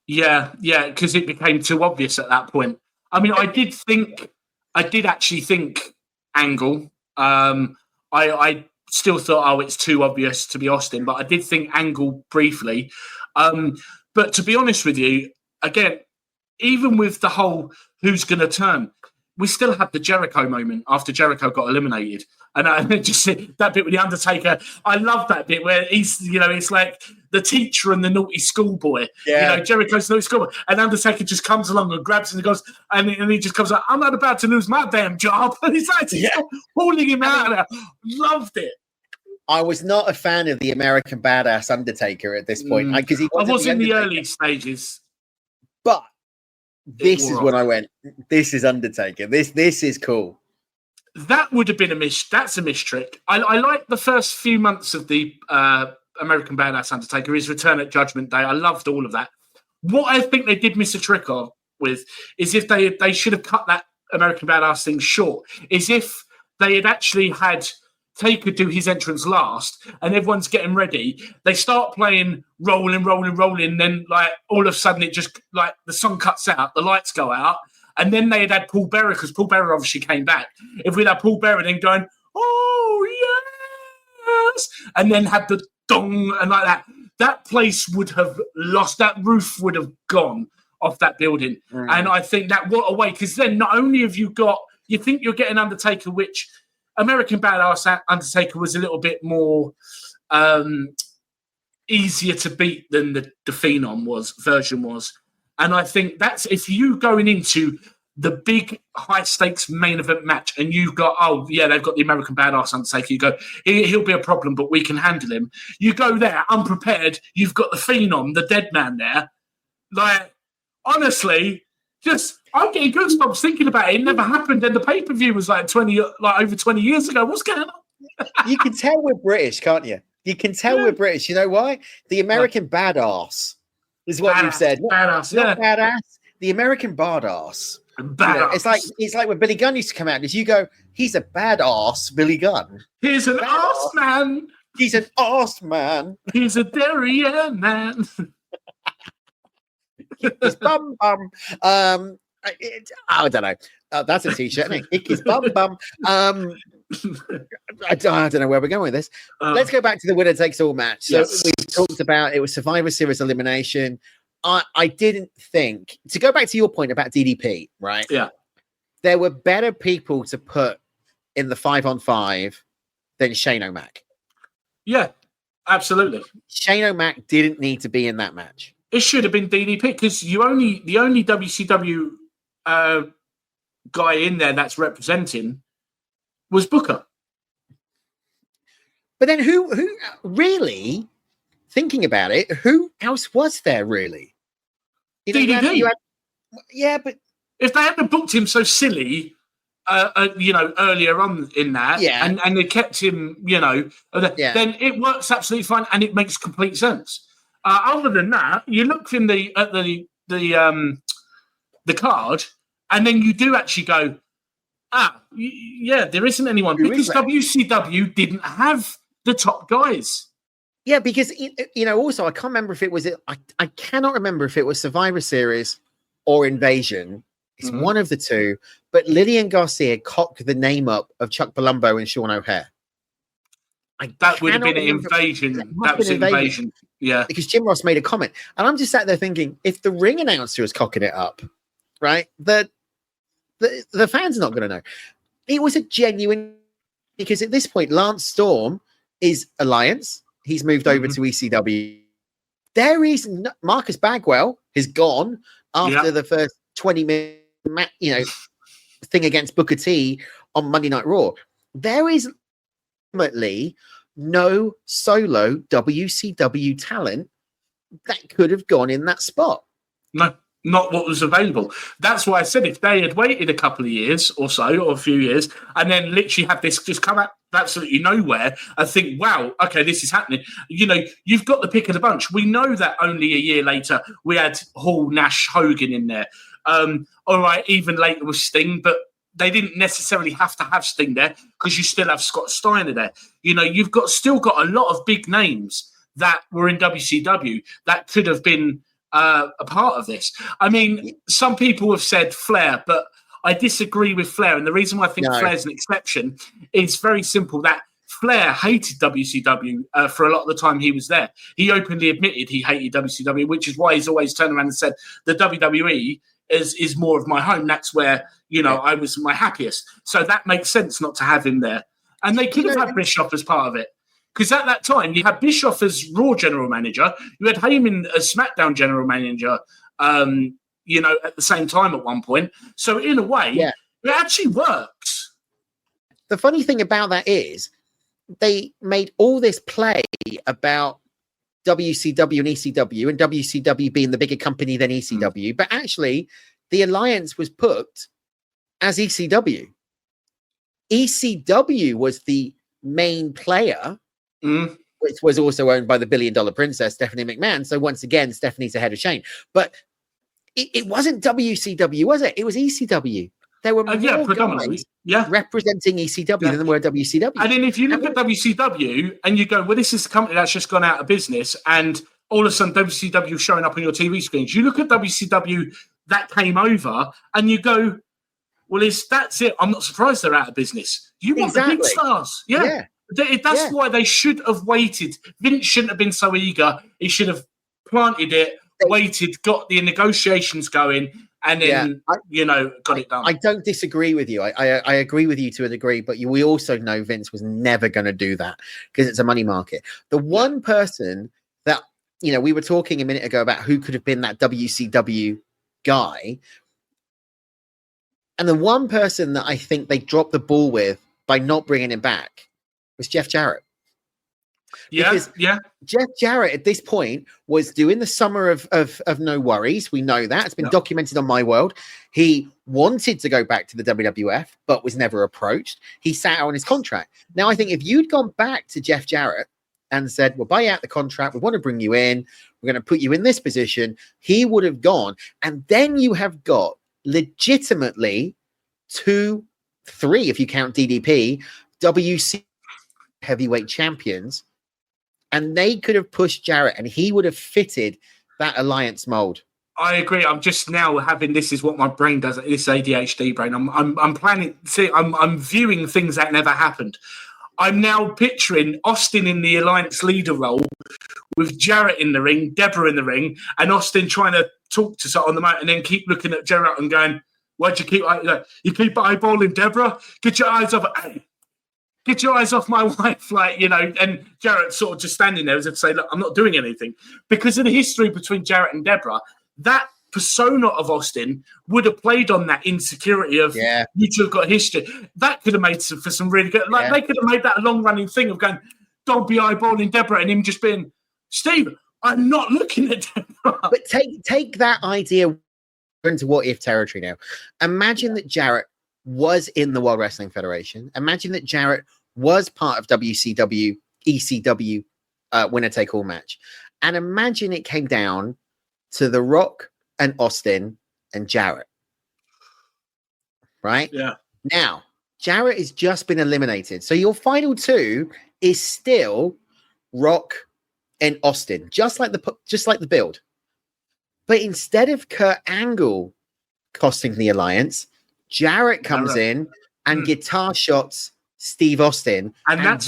Yeah, because it became too obvious at that point. I mean, I did actually think Angle. I still thought, it's too obvious to be Austin, but I did think Angle briefly. But to be honest with you, again, even with the whole who's going to turn, we still had the Jericho moment after Jericho got eliminated. And I just that bit with the Undertaker, I love that bit where he's, it's like the teacher and the naughty schoolboy. Yeah. Jericho's the naughty schoolboy. And Undertaker just comes along and grabs him and goes, and he just comes like, I'm not about to lose my damn job. And he's like, pulling him out of there. Loved it. I was not a fan of the American Badass Undertaker at this point. Because I was in the early stages. But this is when I went, this is Undertaker. This is cool. That would have been that's a mistrick. I like the first few months of the American Badass Undertaker, his return at Judgment Day. I loved all of that. What I think they did miss a trick with is if they should have cut that American Badass thing short, is if they had actually had Taker do his entrance last, and everyone's getting ready. They start playing rolling. Then, like, all of a sudden, it just, like, the song cuts out, the lights go out, and then they had Paul Bearer, because Paul Bearer obviously came back. If we'd had Paul Bearer then going, oh, yes, and then had the dong and like that, that place would have lost, that roof would have gone off that building. And I think that what a way, because then not only have you got, you think you're getting Undertaker, which American Badass Undertaker was a little bit more easier to beat than the Phenom version was. And I think that's, if you going into the big high stakes main event match and you've got, oh yeah, they've got the American Badass Undertaker, you go, he'll be a problem, but we can handle him. You go there unprepared, you've got the Phenom, the dead man there. Like, honestly, just, I'm getting goosebumps thinking about it. It never happened, and the pay-per-view was like over 20 years ago. What's going on? You can tell we're British, can't you? You can tell we're British. You know why? The American Badass is what you've said. Badass, not badass. The American Badass. Badass. You know, it's like when Billy Gunn used to come out. Did you go, he's a badass, Billy Gunn? He's an arse man. He's an arse man. He's a Darien man. His bum bum. I don't know. That's a t-shirt. Isn't it? His bum bum. I don't know where we're going with this. Let's go back to the winner takes all match. So we talked about, it was Survivor Series elimination. I didn't think, to go back to your point about DDP, right? Yeah. There were better people to put in the 5-on-5 than Shane O'Mac. Yeah, absolutely. Shane O'Mac didn't need to be in that match. It should have been DDP, because the only WCW guy in there that's representing was Booker. But then who really, thinking about it, who else was there really? You know, DDP. Yeah, but if they hadn't booked him so silly, earlier on in that, and they kept him, then it works absolutely fine and it makes complete sense. Other than that, you look in the card, and then you do actually go, there isn't anyone, because WCW didn't have the top guys. Yeah, because also I can't remember if it was I cannot remember if it was Survivor Series or Invasion. It's one of the two. But Lillian Garcia cocked the name up of Chuck Palumbo and Sean O'Hare. That would have been an invasion. That was an invasion. Yeah. Because Jim Ross made a comment. And I'm just sat there thinking, if the ring announcer is cocking it up, right, the fans are not going to know. It was a genuine, because at this point, Lance Storm is Alliance. He's moved over to ECW. There is Marcus Bagwell is gone after the first 20-minute, thing against Booker T on Monday Night Raw. There is ultimately no solo WCW talent that could have gone in that spot. No, not what was available. That's why I said, if they had waited a couple of years or so, or a few years, and then literally have this just come out absolutely nowhere and think, wow, okay, this is happening. You've got the pick of the bunch. We know that only a year later we had Hall, Nash, Hogan in there. All right, even later with Sting, but they didn't necessarily have to have Sting there, because you still have Scott Steiner there. You've still got a lot of big names that were in WCW that could have been a part of this. I mean, some people have said Flair, but I disagree with Flair. And the reason why I think Flair's an exception is very simple, that Flair hated WCW for a lot of the time he was there. He openly admitted he hated WCW, which is why he's always turned around and said, the WWE is more of my home. That's where, I was my happiest. So that makes sense not to have him there. And they could have had Bischoff as part of it. Because at that time, you had Bischoff as Raw general manager. You had Heyman as SmackDown general manager, at the same time at one point. So in a way, it actually works. The funny thing about that is they made all this play about WCW and ECW, and WCW being the bigger company than ECW. But actually, the alliance was put as ECW. ECW was the main player, which was also owned by the $1 billion princess, Stephanie McMahon. So once again, Stephanie's ahead of Shane. But it wasn't WCW, was it? It was ECW. there were more predominantly. guys Yeah. representing ECW than there were WCW. And then if you look at WCW and you go, well, this is a company that's just gone out of business, and all of a sudden WCW showing up on your TV screens. You look at WCW that came over, and you go, well, that's it. I'm not surprised they're out of business. You want the big stars. Yeah. That's why they should have waited. Vince shouldn't have been so eager. He should have planted it, waited, got the negotiations going, and then, got it done. I don't disagree with you. I agree with you to a degree, but we also know Vince was never going to do that because it's a money market. The one person that, we were talking a minute ago about who could have been that WCW guy, and the one person that I think they dropped the ball with by not bringing him back was Jeff Jarrett. Because Jeff Jarrett at this point was doing the summer of no worries. We know that. It's been documented on My World. He wanted to go back to the WWF, but was never approached. He sat out on his contract. Now, I think if you'd gone back to Jeff Jarrett and said, we'll buy out the contract, we want to bring you in, we're going to put you in this position, he would have gone. And then you have got legitimately 2, 3, if you count DDP, WC heavyweight champions, and they could have pushed Jarrett and he would have fitted that alliance mold. I agree. I'm just now having, this is what my brain does, this ADHD brain. I'm planning, I'm viewing things that never happened. I'm now picturing Austin in the alliance leader role with Jarrett in the ring, Deborah in the ring, and Austin trying to talk to someone on the mat and then keep looking at Jarrett and going, why'd you keep eyeballing Deborah? Get your eyes off her. Get your eyes off my wife, and Jarrett sort of just standing there as if to say, look, I'm not doing anything. Because of the history between Jarrett and Deborah, that persona of Austin would have played on that insecurity of, you two have got history. That could have made for some really good, they could have made that a long-running thing of going, don't be eyeballing Deborah, and him just being, Steve, I'm not looking at Deborah. But take that idea into what if territory now. Imagine that Jarrett was in the World Wrestling Federation. Imagine that Jarrett was part of WCW, ECW winner take all match. And imagine it came down to The Rock and Austin and Jarrett. Right? Yeah. Now, Jarrett has just been eliminated. So your final 2 is still Rock and Austin, just like the build. But instead of Kurt Angle costing the alliance, Jarrett comes in and guitar shots Steve Austin, and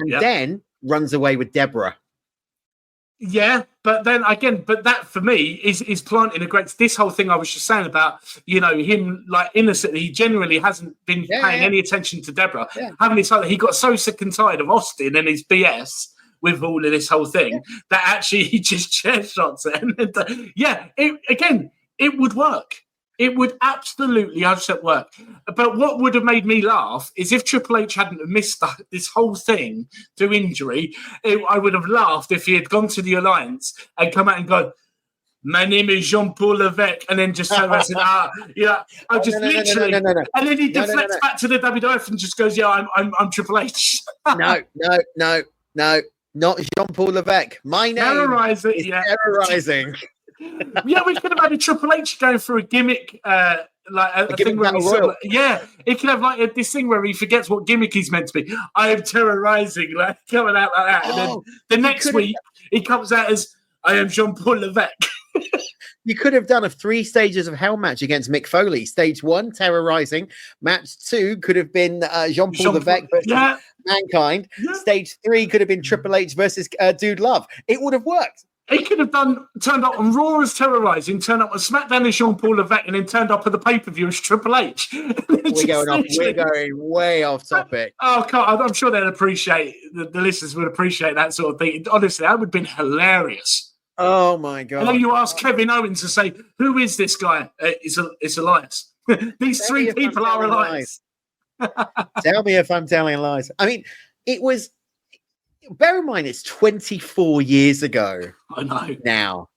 then runs away with Deborah. Yeah, but then again, that for me is planting a great. This whole thing I was just saying about, him innocently, he generally hasn't been paying any attention to Deborah. Yeah. Having this, he got so sick and tired of Austin and his BS with all of this whole thing that actually he just chair shots it. And, it would work. It would absolutely 100% work. But what would have made me laugh is if Triple H hadn't missed this whole thing to injury, I would have laughed if he had gone to the Alliance and come out and gone, my name is Jean-Paul Levesque, and then just turn around and say, and then he deflects back to the WWF and just goes, I'm Triple H. No, not Jean-Paul Levesque. My name is terrorizing. Yeah, we could have had a Triple H going through a gimmick, a thing where it could have this thing where he forgets what gimmick he's meant to be. I am terrorizing, coming out like that, and then the next week he comes out as I am Jean-Paul Levesque. You could have done a 3 stages of hell match against Mick Foley. Stage 1, terrorizing. Match 2 could have been Jean-Paul Levesque versus Mankind. Yeah. Stage 3 could have been Triple H versus Dude Love. It would have worked. He could have turned up on Raw as terrorizing, turned up on SmackDown as Jean-Paul Levesque, and then turned up at the pay-per-view as Triple H. We're going way off topic. Oh, I'm sure they'd appreciate, the listeners would appreciate that sort of thing. Honestly, that would have been hilarious. Oh, my God. And then you ask Kevin Owens to say, who is this guy? It's Elias. These 3 people are Elias. Tell me if I'm telling lies. I mean, it was... Bear in mind, it's 24 years ago. I know. Now,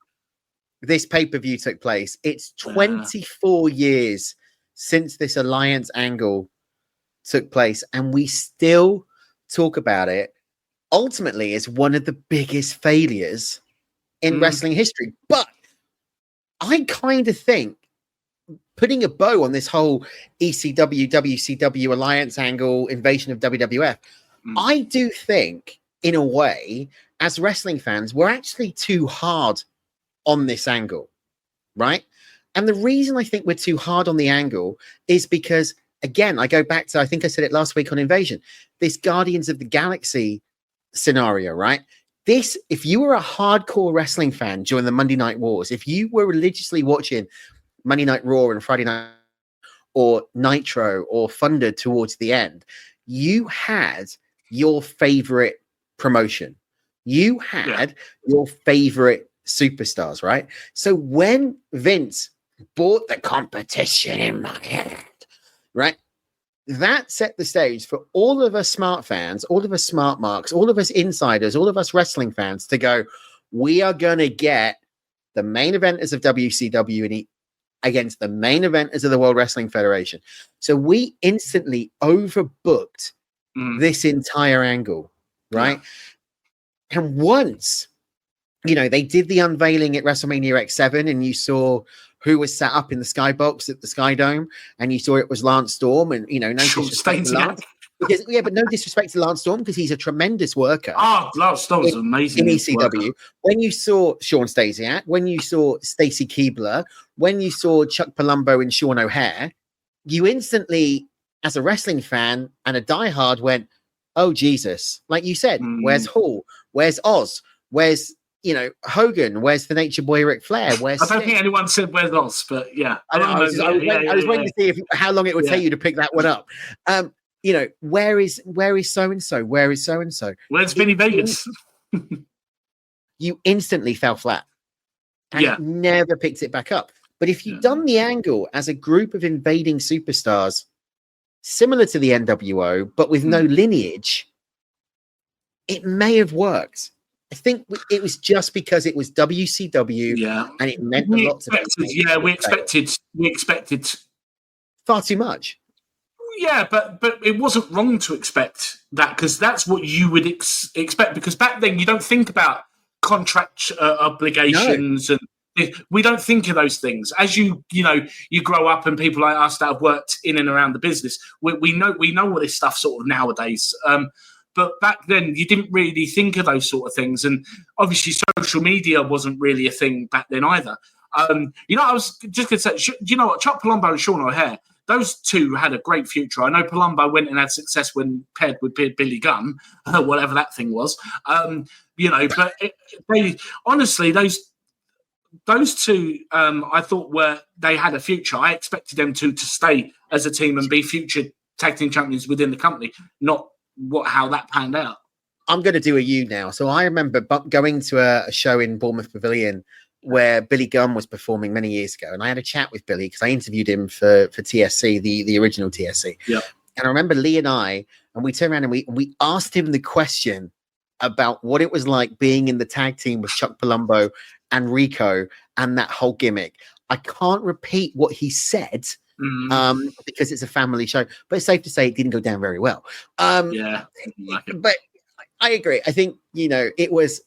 this pay-per-view took place. It's 24 years since this alliance angle took place, and we still talk about it ultimately as one of the biggest failures in wrestling history. But I kind of think putting a bow on this whole ECW, WCW alliance angle, invasion of WWF, I do think, in a way, as wrestling fans, we're actually too hard on this angle, right? And the reason I think we're too hard on the angle is because, again, I go back to, I think I said it last week on Invasion, this Guardians of the Galaxy scenario, right? This, if you were a hardcore wrestling fan during the Monday Night Wars, if you were religiously watching Monday Night Raw and Friday Night or Nitro or Thunder towards the end, you had your favorite promotion. You had your favorite superstars, right? So when Vince bought the competition in my head, right? That set the stage for all of us smart fans, all of us smart marks, all of us insiders, all of us wrestling fans to go, we are going to get the main eventers of WCW against the main eventers of the World Wrestling Federation. So we instantly overbooked this entire angle, right? Yeah. And once, they did the unveiling at WrestleMania X7 and you saw who was sat up in the skybox at the Sky Dome, and you saw it was Lance Storm, and no disrespect to Lance, but no disrespect to Lance Storm because he's a tremendous worker. Lance Storm is amazing in ECW. Worker. When you saw Sean Stasiak, when you saw Stacy Keibler, when you saw Chuck Palumbo and Sean O'Hare, you instantly, as a wrestling fan and a diehard, went, "Oh Jesus!" Like you said, where's Hall? Where's Oz? Where's Hogan? Where's the Nature Boy Ric Flair? Where's I don't think anyone said where's Oz, but yeah. I was waiting to see how long it would take you to pick that one up. Where is so and so? Where is so and so? Where's Vinny Vegas? You instantly fell flat, and never picked it back up. But if you'd done the angle as a group of invading superstars, similar to the NWO, but with no lineage, it may have worked. I think it was just because it was WCW, and it meant a lot to people. Yeah, we expected far too much. Yeah, but it wasn't wrong to expect that because that's what you would expect. Because back then you don't think about contract obligations and we don't think of those things. As you grow up and people like us that have worked in and around the business, we know what this stuff sort of nowadays. But back then, you didn't really think of those sort of things. And obviously, social media wasn't really a thing back then either. I was just going to say, you know what? Chuck Palumbo and Sean O'Hare, those two had a great future. I know Palumbo went and had success when paired with Billy Gunn, whatever that thing was. But honestly, those two, I thought they had a future. I expected them to stay as a team and be future tag team champions within the company, not how that panned out. I'm going to do a U now. So I remember going to a show in Bournemouth Pavilion where Billy Gunn was performing many years ago, and I had a chat with Billy because I interviewed him for TSC, the original TSC. Yeah. And I remember Lee and we turned around and we asked him the question about what it was like being in the tag team with Chuck Palumbo and Rico and that whole gimmick. I can't repeat what he said. Because it's a family show, but it's safe to say it didn't go down very well. But I agree. I think it was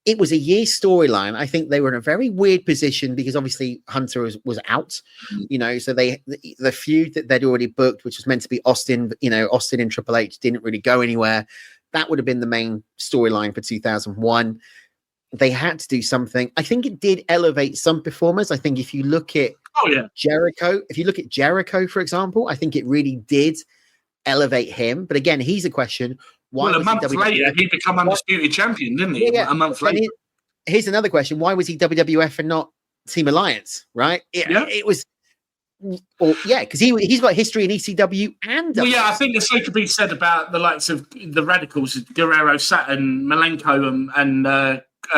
a year's storyline. I think they were in a very weird position because obviously Hunter was out. So the feud that they'd already booked, which was meant to be Austin and Triple H, didn't really go anywhere. That would have been the main storyline for 2001. They had to do something. I think it did elevate some performers. I think if you look at Jericho, for example, I think it really did elevate him. But again, he's a question. A month later, he became undisputed champion, didn't he? Yeah. A month later. Here's another question. Why was he WWF and not Team Alliance, right? It was... because he's got history in ECW and... Well, I think the same could be said about the likes of the Radicals, Guerrero, Saturn, Malenko and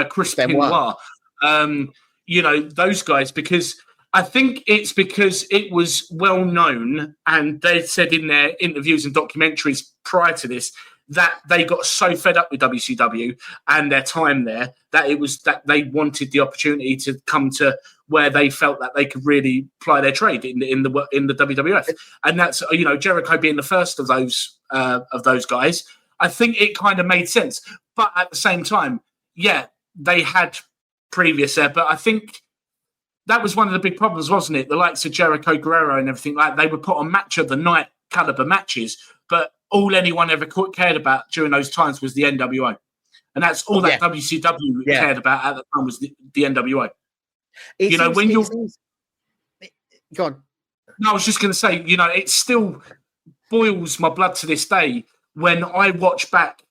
Chris Benoit. Those guys, because... I think it's because it was well known, and they said in their interviews and documentaries prior to this that they got so fed up with WCW and their time there that they wanted the opportunity to come to where they felt that they could really ply their trade in the WWF, and that's Jericho being the first of those guys. I think it kind of made sense, but at the same time, they had previous there, but I think. that was one of the big problems, wasn't it? The likes of Jericho, Guerrero, and everything like they would put on match of the night caliber matches, but all anyone ever cared about during those times was the NWO, and that's all that WCW cared about at the time was the NWO. Go on. No, I was just going to say, it still boils my blood to this day when I watch back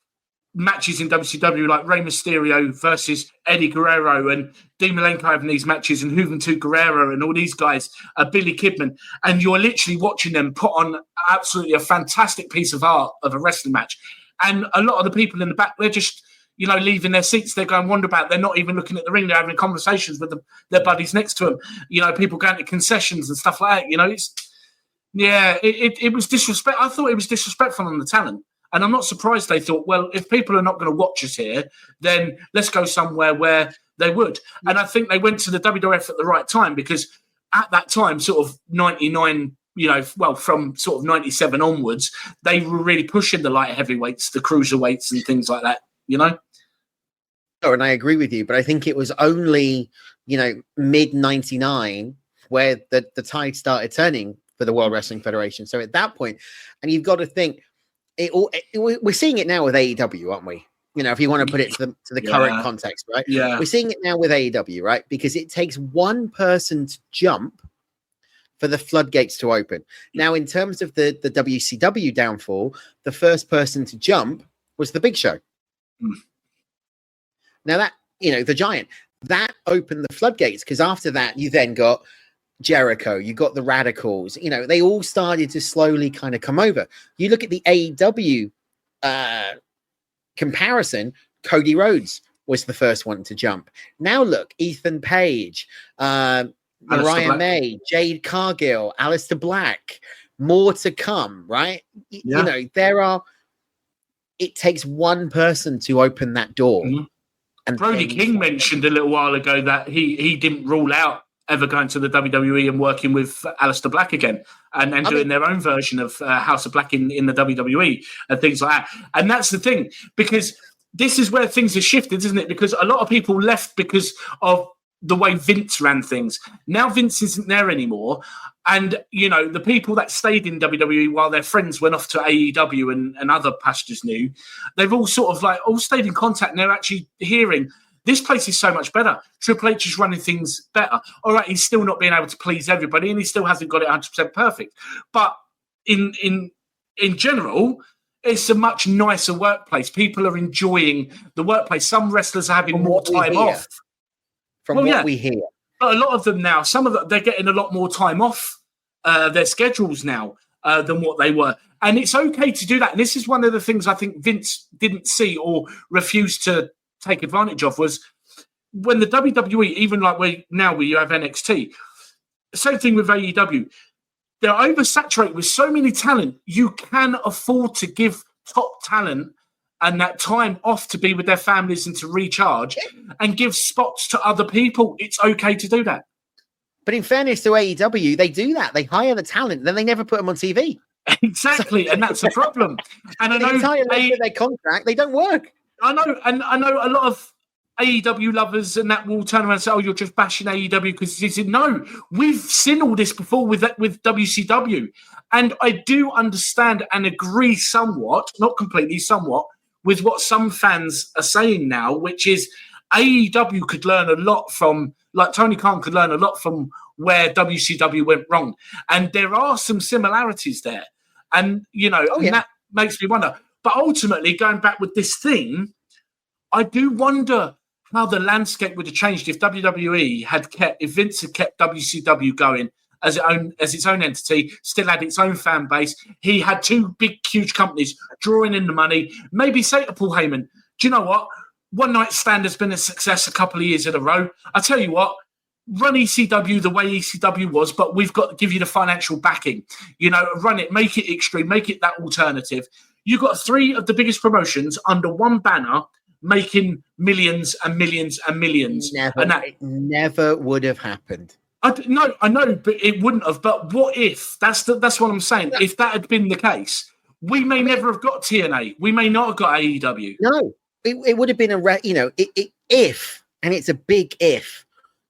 matches in WCW like Rey Mysterio versus Eddie Guerrero and Dean Malenko having these matches and Juventud Guerrero and all these guys, Billy Kidman, and you're literally watching them put on absolutely a fantastic piece of art of a wrestling match. And a lot of the people in the back, they're just, leaving their seats. They're going wander about. They're not even looking at the ring. They're having conversations with their buddies next to them. People going to concessions and stuff like that. It was disrespect. I thought it was disrespectful on the talent. And I'm not surprised they thought, well, if people are not going to watch us here, then let's go somewhere where they would. And I think they went to the WWF at the right time because at that time, sort of 99, from sort of 97 onwards, they were really pushing the light heavyweights, the cruiserweights and things like that, And I agree with you, but I think it was only, mid 99 where the tide started turning for the World Wrestling Federation. So at that point, and you've got to think, we're seeing it now with AEW, aren't we? If you want to put it to the current context, right? Yeah. We're seeing it now with AEW, right? Because it takes one person to jump for the floodgates to open. Now, in terms of the WCW downfall, the first person to jump was the Big Show. Now that, the Giant, that opened the floodgates because after that, you then got Jericho, you got the Radicals, they all started to slowly kind of come over. You look at the AEW comparison, Cody Rhodes was the first one to jump. Now look, Ethan Page, Mariah May, Jade Cargill, Aleister Black, more to come, right? It takes one person to open that door. Mm-hmm. And Brody King mentioned a little while ago that he didn't rule out ever going to the WWE and working with Aleister Black again and doing their own version of House of Black in the WWE and things like that. And that's the thing, because this is where things have shifted, isn't it? Because a lot of people left because of the way Vince ran things. Now Vince isn't there anymore. And, the people that stayed in WWE while their friends went off to AEW and other pastures new, they've all sort of all stayed in contact and they're actually hearing, this place is so much better. Triple H is running things better. All right, he's still not being able to please everybody and he still hasn't got it 100% perfect. But in general, it's a much nicer workplace. People are enjoying the workplace. Some wrestlers are having more time off. We hear. But a lot of them now, some of them, they're getting a lot more time off their schedules now than what they were. And it's okay to do that. And this is one of the things I think Vince didn't see or refused to take advantage of was when the WWE, even like where you have NXT, same thing with AEW, they're oversaturated with so many talent. You can afford to give top talent and that time off to be with their families and to recharge and give spots to other people. It's okay to do that. But in fairness to AEW, they do that. They hire the talent, then they never put them on TV. Exactly, and that's a problem. And I know entire length of their contract, they don't work. I know, and I know a lot of AEW lovers and that will turn around and say, "Oh, you're just bashing AEW because he said no." We've seen all this before with WCW, and I do understand and agree somewhat, not completely, somewhat, with what some fans are saying now, which is AEW could learn a lot from, like Tony Khan could learn a lot from where WCW went wrong, and there are some similarities there, and that makes me wonder. But ultimately, going back with this thing, I do wonder how the landscape would have changed if if Vince had kept WCW going as its own entity, still had its own fan base. He had two big, huge companies drawing in the money. Maybe say to Paul Heyman, do you know what? One Night Stand has been a success a couple of years in a row. I tell you what, run ECW the way ECW was, but we've got to give you the financial backing. Run it, make it extreme, make it that alternative. You've got three of the biggest promotions under one banner making millions and millions and millions. It never would have happened. I know, but it wouldn't have. But what if? That's what I'm saying. If that had been the case, we may never have got TNA. We may not have got AEW. No, it would have been if, and it's a big if,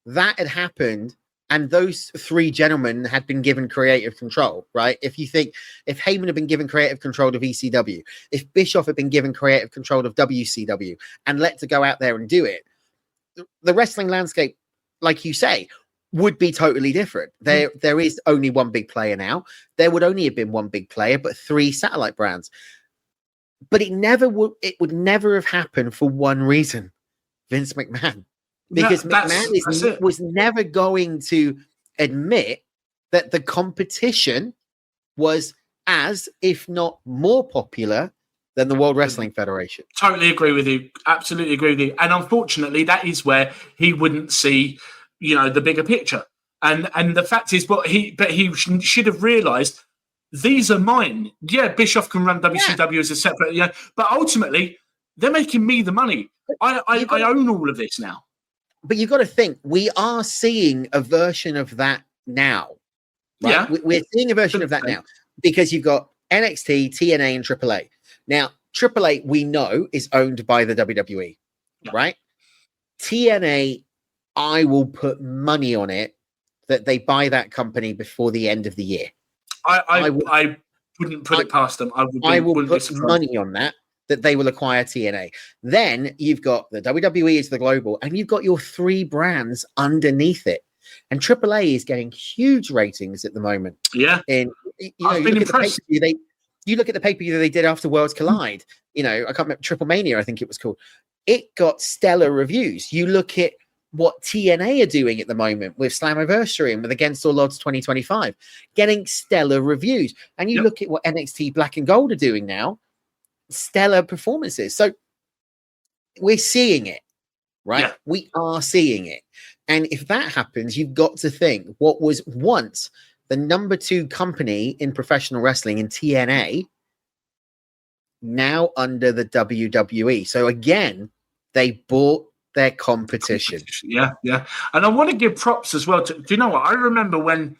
that had happened And those three gentlemen had been given creative control, right? If you think, if Heyman had been given creative control of ECW, if Bischoff had been given creative control of WCW and let to go out there and do it, the wrestling landscape, like you say, would be totally different. There is only one big player now. There would only have been one big player, but three satellite brands. But it would never have happened for one reason: Vince McMahon. Because McMahon was never going to admit that the competition was as, if not more popular than the World Wrestling Federation. Totally agree with you. Absolutely agree with you. And unfortunately, that is where he wouldn't see, the bigger picture. And the fact is, he should have realised, these are mine. Yeah, Bischoff can run WCW as a separate, but ultimately, they're making me the money. I own all of this now. But you've got to think, we are seeing a version of that now. Right? Yeah. We're seeing a version of that now because you've got NXT, TNA, and AAA. Now, AAA, we know, is owned by the WWE, right? TNA, I will put money on it that they buy that company before the end of the year. I wouldn't put it past them. I will put money on that they will acquire TNA. Then you've got the WWE is the global, and you've got your three brands underneath it. And AAA is getting huge ratings at the moment. Yeah. And I've been impressed. You look at the pay-per-view they did after Worlds Collide. I can't remember, Triple Mania, I think it was called. It got stellar reviews. You look at what TNA are doing at the moment with Slammiversary and with Against All Odds 2025, getting stellar reviews. And you look at what NXT Black and Gold are doing now, stellar performances. So we're seeing it, right? Yeah. We are seeing it. And if that happens, you've got to think what was once the number 2 company in professional wrestling in TNA, now under the WWE. So again, they bought their competition. Yeah. And I want to give props as well to, do you know what? I remember when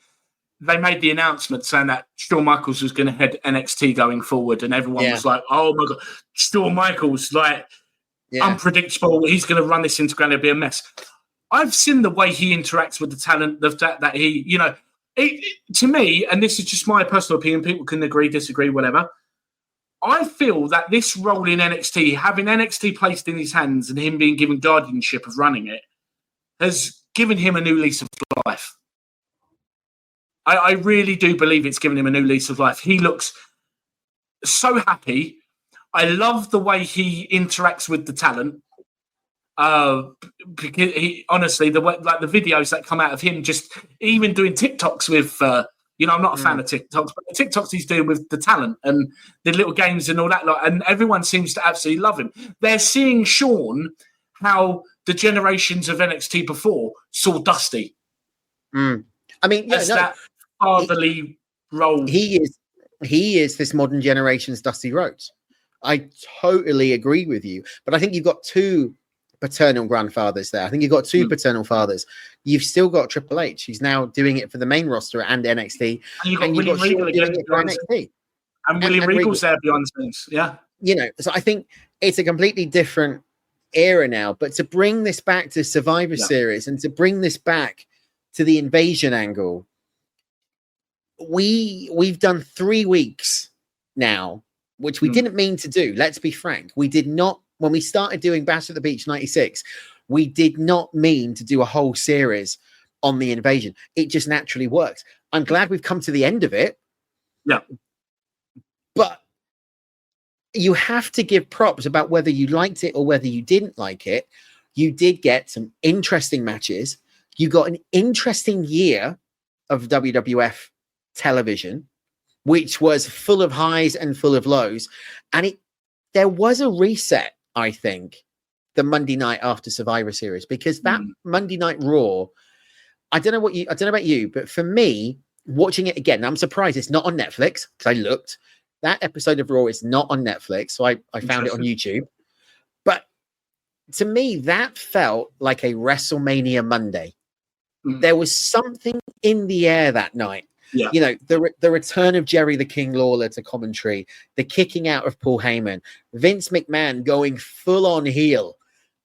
they made the announcement saying that Shawn Michaels was going to head NXT going forward, and everyone was like, oh my God, Shawn Michaels, unpredictable. He's going to run this into going to be a mess. I've seen the way he interacts with the talent, that he, to me, and this is just my personal opinion, people can agree, disagree, whatever. I feel that this role in NXT, having NXT placed in his hands and him being given guardianship of running it, has given him a new lease of life. I really do believe it's given him a new lease of life. He looks so happy. I love the way he interacts with the talent. Because he honestly, the way, like the videos that come out of him, just even doing TikToks with, I'm not a fan of TikToks, but the TikToks he's doing with the talent and the little games and all that, and everyone seems to absolutely love him. They're seeing Shawn how the generations of NXT before saw Dusty. I mean, that fatherly role. He is this modern generation's Dusty Rhodes. I totally agree with you, but I think you've got 2 paternal grandfathers there. I think you've got 2 paternal fathers. You've still got Triple H. He's now doing it for the main roster and NXT. And you've got William Regal again for NXT. And William Regal's there beyond things. Yeah. So I think it's a completely different era now. But to bring this back to Survivor Series and to bring this back to the invasion angle, we've done 3 weeks now, which we didn't mean to do. Let's be frank. We did not. When we started doing Bash at the Beach 96, we did not mean to do a whole series on the invasion. It just naturally works. I'm glad we've come to the end of it. Yeah. But you have to give props about whether you liked it or whether you didn't like it. You did get some interesting matches. You got an interesting year of WWF television, which was full of highs and full of lows. And there was a reset, I think, the Monday night after Survivor Series, because that Monday Night Raw, I don't know about you, but for me, watching it again, I'm surprised it's not on Netflix, because I looked. That episode of Raw is not on Netflix, so I found it on YouTube. But to me, that felt like a WrestleMania Monday. There was something in the air that night. Yeah. The return of Jerry the King Lawler to commentary, the kicking out of Paul Heyman, Vince McMahon going full on heel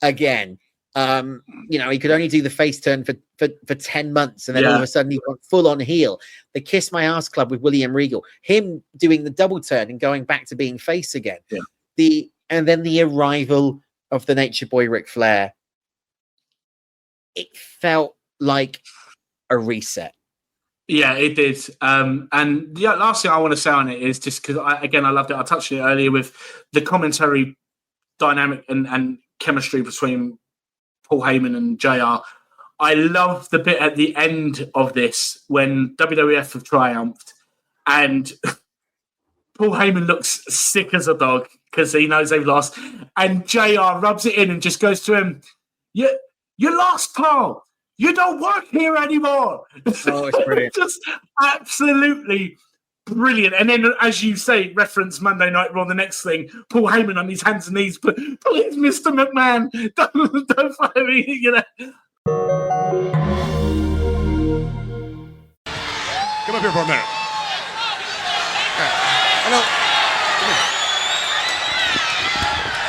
again. He could only do the face turn for 10 months, and then all of a sudden he went full on heel. The Kiss My Ass Club with William Regal, him doing the double turn and going back to being face again. Yeah. And then the arrival of the Nature Boy Ric Flair. It felt like a reset. Yeah, it did. And the last thing I want to say on it is just because, I loved it. I touched on it earlier with the commentary dynamic and chemistry between Paul Heyman and JR. I love the bit at the end of this when WWF have triumphed and Paul Heyman looks sick as a dog because he knows they've lost. And JR rubs it in and just goes to him, You lost, Paul. You don't work here anymore. Oh, it's brilliant. Just absolutely brilliant. And then, as you say, reference Monday Night Raw, the next thing, Paul Heyman on his hands and knees, but please, Mr. McMahon, don't fire me, Come up here for a minute. Hello.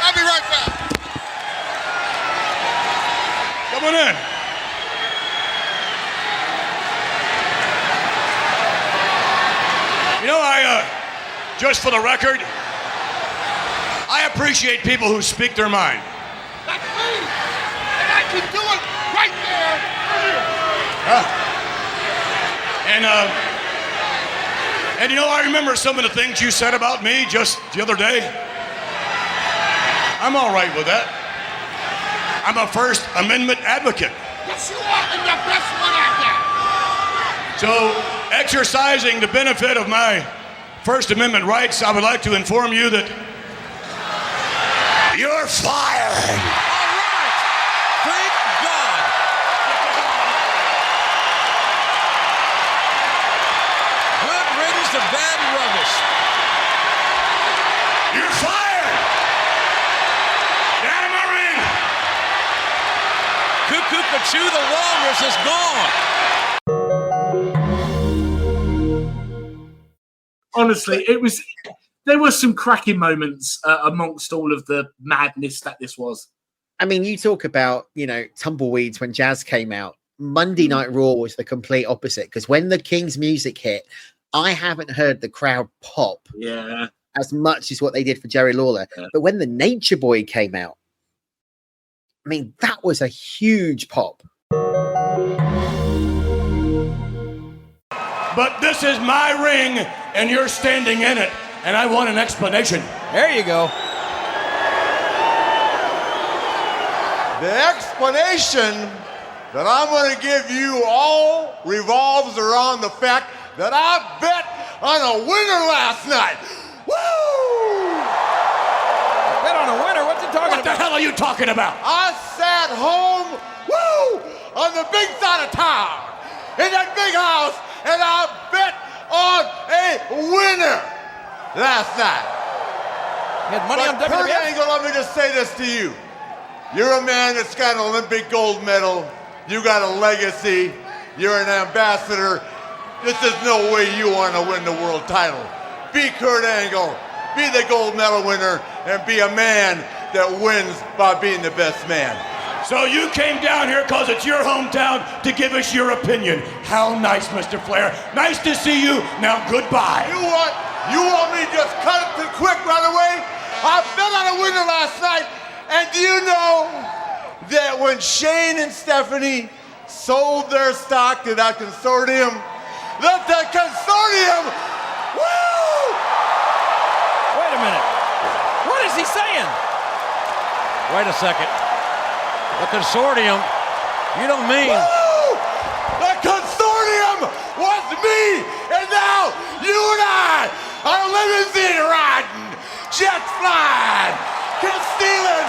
I'll be right back. Come on in. Just for the record, I appreciate people who speak their mind. That's me. And I can do it right there. And I remember some of the things you said about me just the other day. I'm all right with that. I'm a First Amendment advocate. Yes, you are, and the best one at that. So, exercising the benefit of my First Amendment rights, I would like to inform you that you're fired. All right. Thank God. Good riddance to bad rubbish. You're fired. Get out of my ring. Cuckoo Pachoo the Walrus is gone. Honestly, there were some cracking moments amongst all of the madness that this was. I mean, you talk about, tumbleweeds when Jazz came out. Monday Night Raw was the complete opposite, because when the King's music hit, I haven't heard the crowd pop as much as what they did for Jerry Lawler. Yeah. But when the Nature Boy came out, I mean, that was a huge pop. But this is my ring, and you're standing in it, and I want an explanation. There you go. The explanation that I'm going to give you all revolves around the fact that I bet on a winner last night. Woo! Bet on a winner? What's he talking about? What the hell are you talking about? I sat home, on the big side of town, in that big house, and I bet on a winner last night. You had money on WWF? Kurt Angle, let me just say this to you. You're a man that's got an Olympic gold medal. You got a legacy. You're an ambassador. This is no way you want to win the world title. Be Kurt Angle. Be the gold medal winner and be a man that wins by being the best man. So you came down here because it's your hometown to give us your opinion. How nice, Mr. Flair. Nice to see you. Now, goodbye. You want me to just cut it to quick right away? I bet on a winner last night. And do you know that when Shane and Stephanie sold their stock to that consortium, that the consortium, Wait a minute. What is he saying? Wait a second. The consortium, you don't mean... The consortium was me, and now you and I are limousine riding, jet flying, stealing,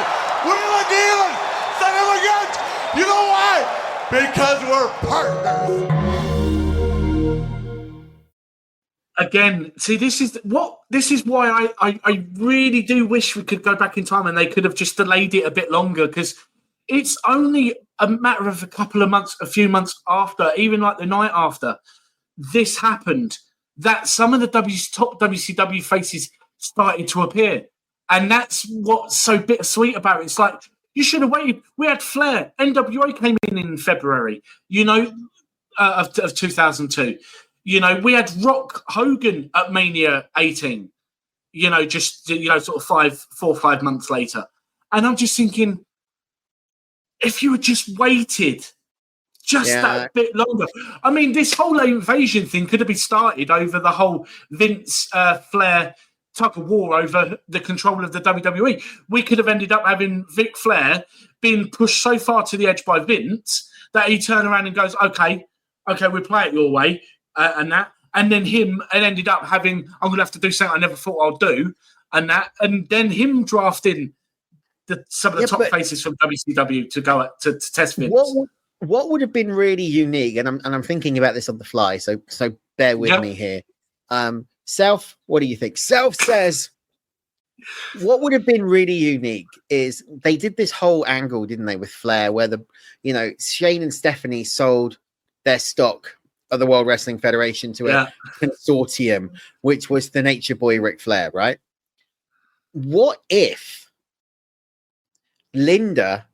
wheeling dealing, son of a gun. You know why? Because we're partners. Again, see, this is why I really do wish we could go back in time and they could have just delayed it a bit longer, because it's only a matter of a few months after, even like the night after this happened, that some of the top WCW faces started to appear. And that's what's so bittersweet about it. It's like You should have waited. We had Flair. NWA came in February, of 2002. We had Rock Hogan at Mania 18, sort of 4 or 5 months later. And I'm just thinking, if you had just waited that bit longer. I mean, this whole invasion thing could have been started over the whole Vince Flair tug of war over the control of the WWE. We could have ended up having Ric Flair being pushed so far to the edge by Vince that he turned around and goes, okay, we'll play it your way, and that. And then ended up having, I'm going to have to do something I never thought I'll do, and that. And then him drafting some of the top faces from WCW to go to test Vince. What would have been really unique, and I'm thinking about this on the fly, so bear with me here. Self, what do you think? Self says, what would have been really unique is they did this whole angle, didn't they, with Flair, where Shane and Stephanie sold their stock of the World Wrestling Federation to a consortium, which was the Nature Boy Ric Flair, right? What if Linda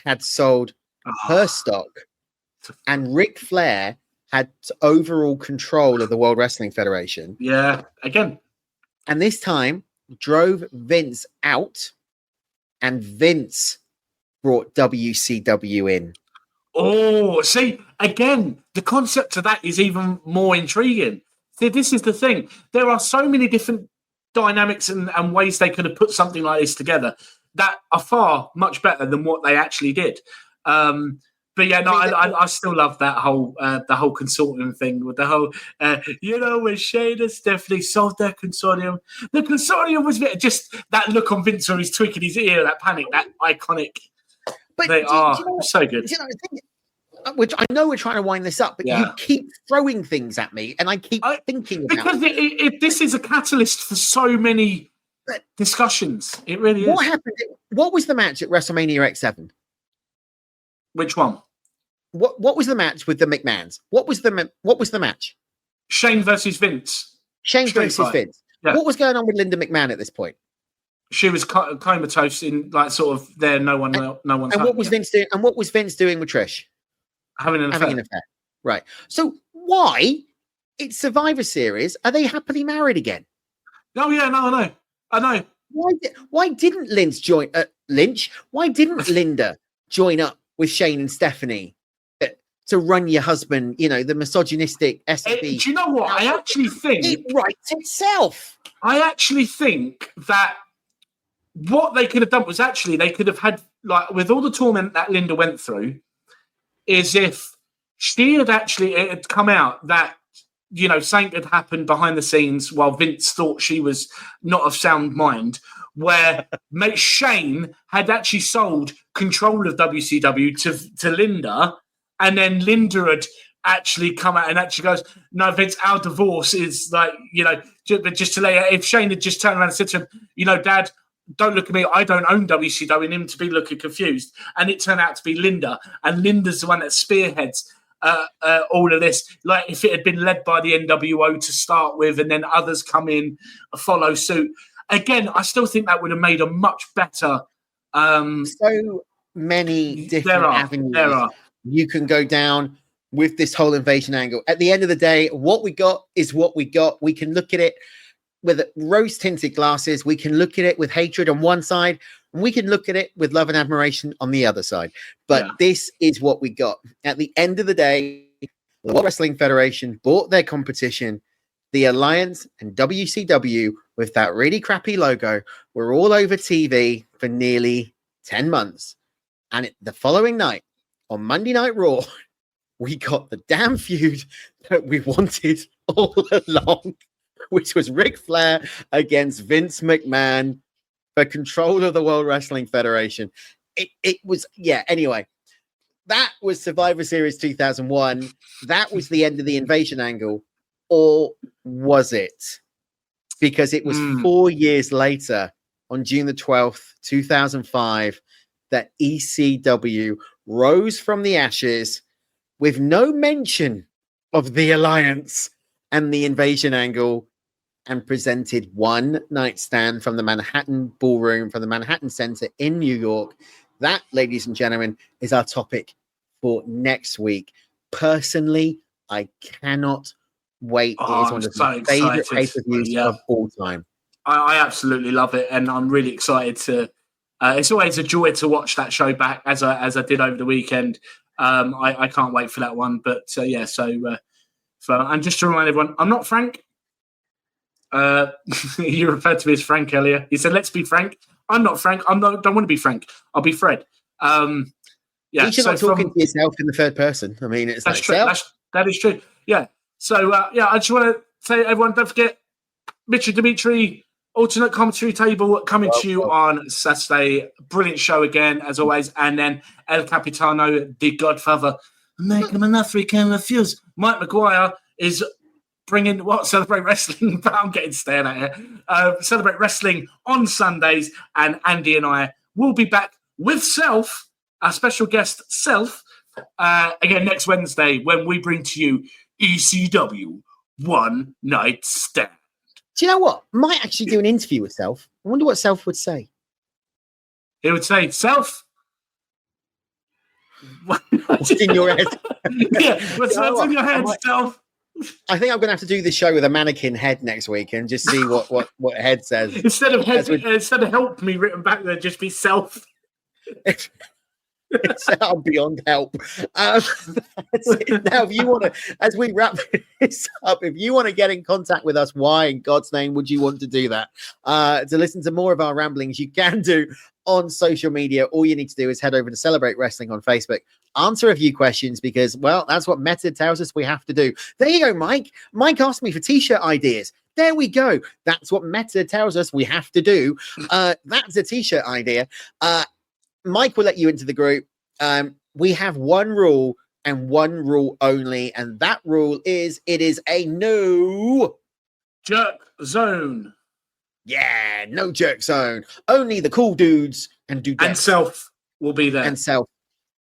had sold her stock and Ric Flair had overall control of the World Wrestling Federation? Yeah, again. And this time drove Vince out, and Vince brought WCW in. Oh, see, again, the concept of that is even more intriguing. See, this is the thing. There are so many different dynamics and ways they could have put something like this together that are far much better than what they actually did. But yeah, no, I still love that whole the whole consortium thing with the whole, when Shane and Stephanie sold their consortium. The consortium was just that look on Vince where he's tweaking his ear, that panic, that iconic. But they are so good. Which I know we're trying to wind this up, but you keep throwing things at me, and I keep thinking about because this is a catalyst for so many discussions. It really is. What happened? What was the match at WrestleMania X7? Which one? What was the match with the McMahons? What was the match? Shane versus Vince. Shane versus Vince. Yeah. What was going on with Linda McMahon at this point? She was comatose in sort of there. No one's. And what was Vince doing? And what was Vince doing with Trish? Having an affair. Right. So why? It's Survivor Series. Are they happily married again? Oh yeah, no, I know. Why didn't Lynch join? Why didn't Linda join up with Shane and Stephanie to run your husband? The misogynistic SB. Do you know what? I actually think it writes itself. I actually think that what they could have done was actually they could have had, like, with all the torment that Linda went through, is if she had actually, it had come out that, something had happened behind the scenes while Vince thought she was not of sound mind, where Shane had actually sold control of WCW to Linda, and then Linda had actually come out and actually goes, no, Vince, our divorce is like, but just to lay out, if Shane had just turned around and said to him, Dad, don't look at me, I don't own WCW, and him to be looking confused. And it turned out to be Linda. And Linda's the one that spearheads all of this. Like, if it had been led by the NWO to start with, and then others come in, follow suit. Again, I still think that would have made a much better... so many different avenues you can go down with this whole invasion angle. At the end of the day, what we got is what we got. We can look at it with rose-tinted glasses. We can look at it with hatred on one side, and we can look at it with love and admiration on the other side. But this is what we got. At the end of the day, the World Wrestling Federation bought their competition. The Alliance and WCW, with that really crappy logo, were all over TV for nearly 10 months. And the following night, on Monday Night Raw, we got the damn feud that we wanted all along, which was Ric Flair against Vince McMahon for control of the World Wrestling Federation. It was, anyway, that was Survivor Series 2001. That was the end of the invasion angle. Or was it? Because it was 4 years later, on June the 12th, 2005, that ECW rose from the ashes with no mention of the Alliance and the invasion angle, and presented one night stand from the Manhattan Ballroom, from the Manhattan Center in New York, that, ladies and gentlemen, is our topic for next week. Personally, I cannot wait. It is one of my favorite pay-per-views of all time. I absolutely love it, and I'm really excited to. It's always a joy to watch that show back, as I did over the weekend. I can't wait for that one. But so and just to remind everyone, I'm not Frank. You referred to me as Frank earlier. He said, "Let's be Frank." I'm not Frank. Don't want to be Frank. I'll be Fred. You're not talking to yourself in the third person. I mean, it's that's true. That is true. Yeah. So I just want to say, everyone, don't forget Mitch and Dimitri alternate commentary table coming to you on Saturday. Brilliant show again, as always. And then El Capitano, the Godfather, make him an offer he can refuse. Mike Maguire is bringing Celebrate Wrestling, but I'm getting stared at here. Celebrate Wrestling on Sundays, and Andy and I will be back with Self, our special guest Self, again next Wednesday, when we bring to you ECW One Night Stand. Do you know what? Might actually do an interview with Self. I wonder what Self would say. He would say, "Self, what's in your head?" Yeah, what's in your head, Self? I think I'm going to have to do the show with a mannequin head next week and just see what head says. Instead of help me written back there, just be Self. It's beyond help. Now, if you want to, as we wrap this up, if you want to get in contact with us, why in God's name would you want to do that? To listen to more of our ramblings, you can do on social media. All you need to do is head over to Celebrate Wrestling on Facebook, answer a few questions, because, well, that's what Meta tells us we have to do. There you go, Mike. Mike asked me for t-shirt ideas. There we go. That's what Meta tells us we have to do. That's a t-shirt idea. Mike will let you into the group. We have one rule and one rule only, and that rule is it is a no jerk zone. Yeah, no jerk zone. Only the cool dudes and dudettes. And Self will be there. And Self.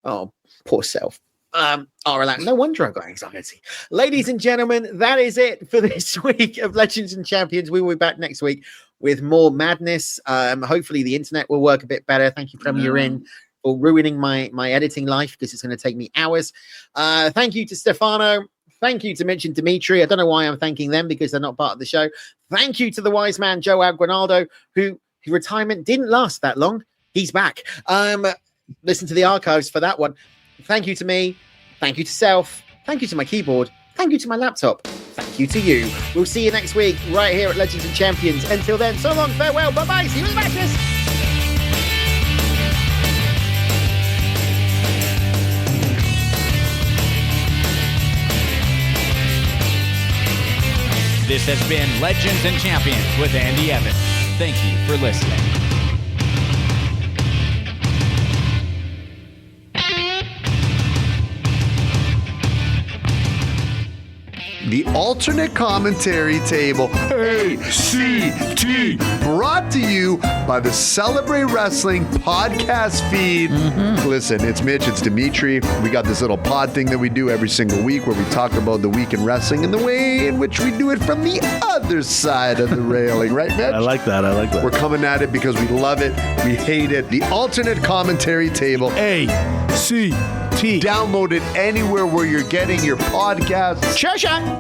Oh, poor Self. Are relaxed. No wonder I've got anxiety. Ladies and gentlemen, that is it for this week of Legends and Champions. We will be back next week with more madness. Hopefully the internet will work a bit better. Thank you, Premier Inn, for ruining my editing life, because it's going to take me hours. Thank you to Stefano. Thank you to Mitch and Dimitri. I don't know why I'm thanking them, because they're not part of the show. Thank you to the wise man, Joe Aguinaldo, whose retirement didn't last that long. He's back. Listen to the archives for that one. Thank you to me. Thank you to Self. Thank you to my keyboard. Thank you to my laptop. Thank you to you. We'll see you next week right here at Legends and Champions. Until then, so long, farewell, bye-bye. See you in the matches. This has been Legends and Champions with Andy Evans. Thank you for listening. The alternate commentary table, ACT, brought to you by the Celebrate Wrestling podcast feed. Listen, it's Mitch, it's Dimitri. We got this little pod thing that we do every single week where we talk about the week in wrestling and the way in which we do it from the other side of the railing, right, Mitch? I like that. We're coming at it because we love it, we hate it. The alternate commentary table, ACT. Download it anywhere where you're getting your podcasts. Cha-cha!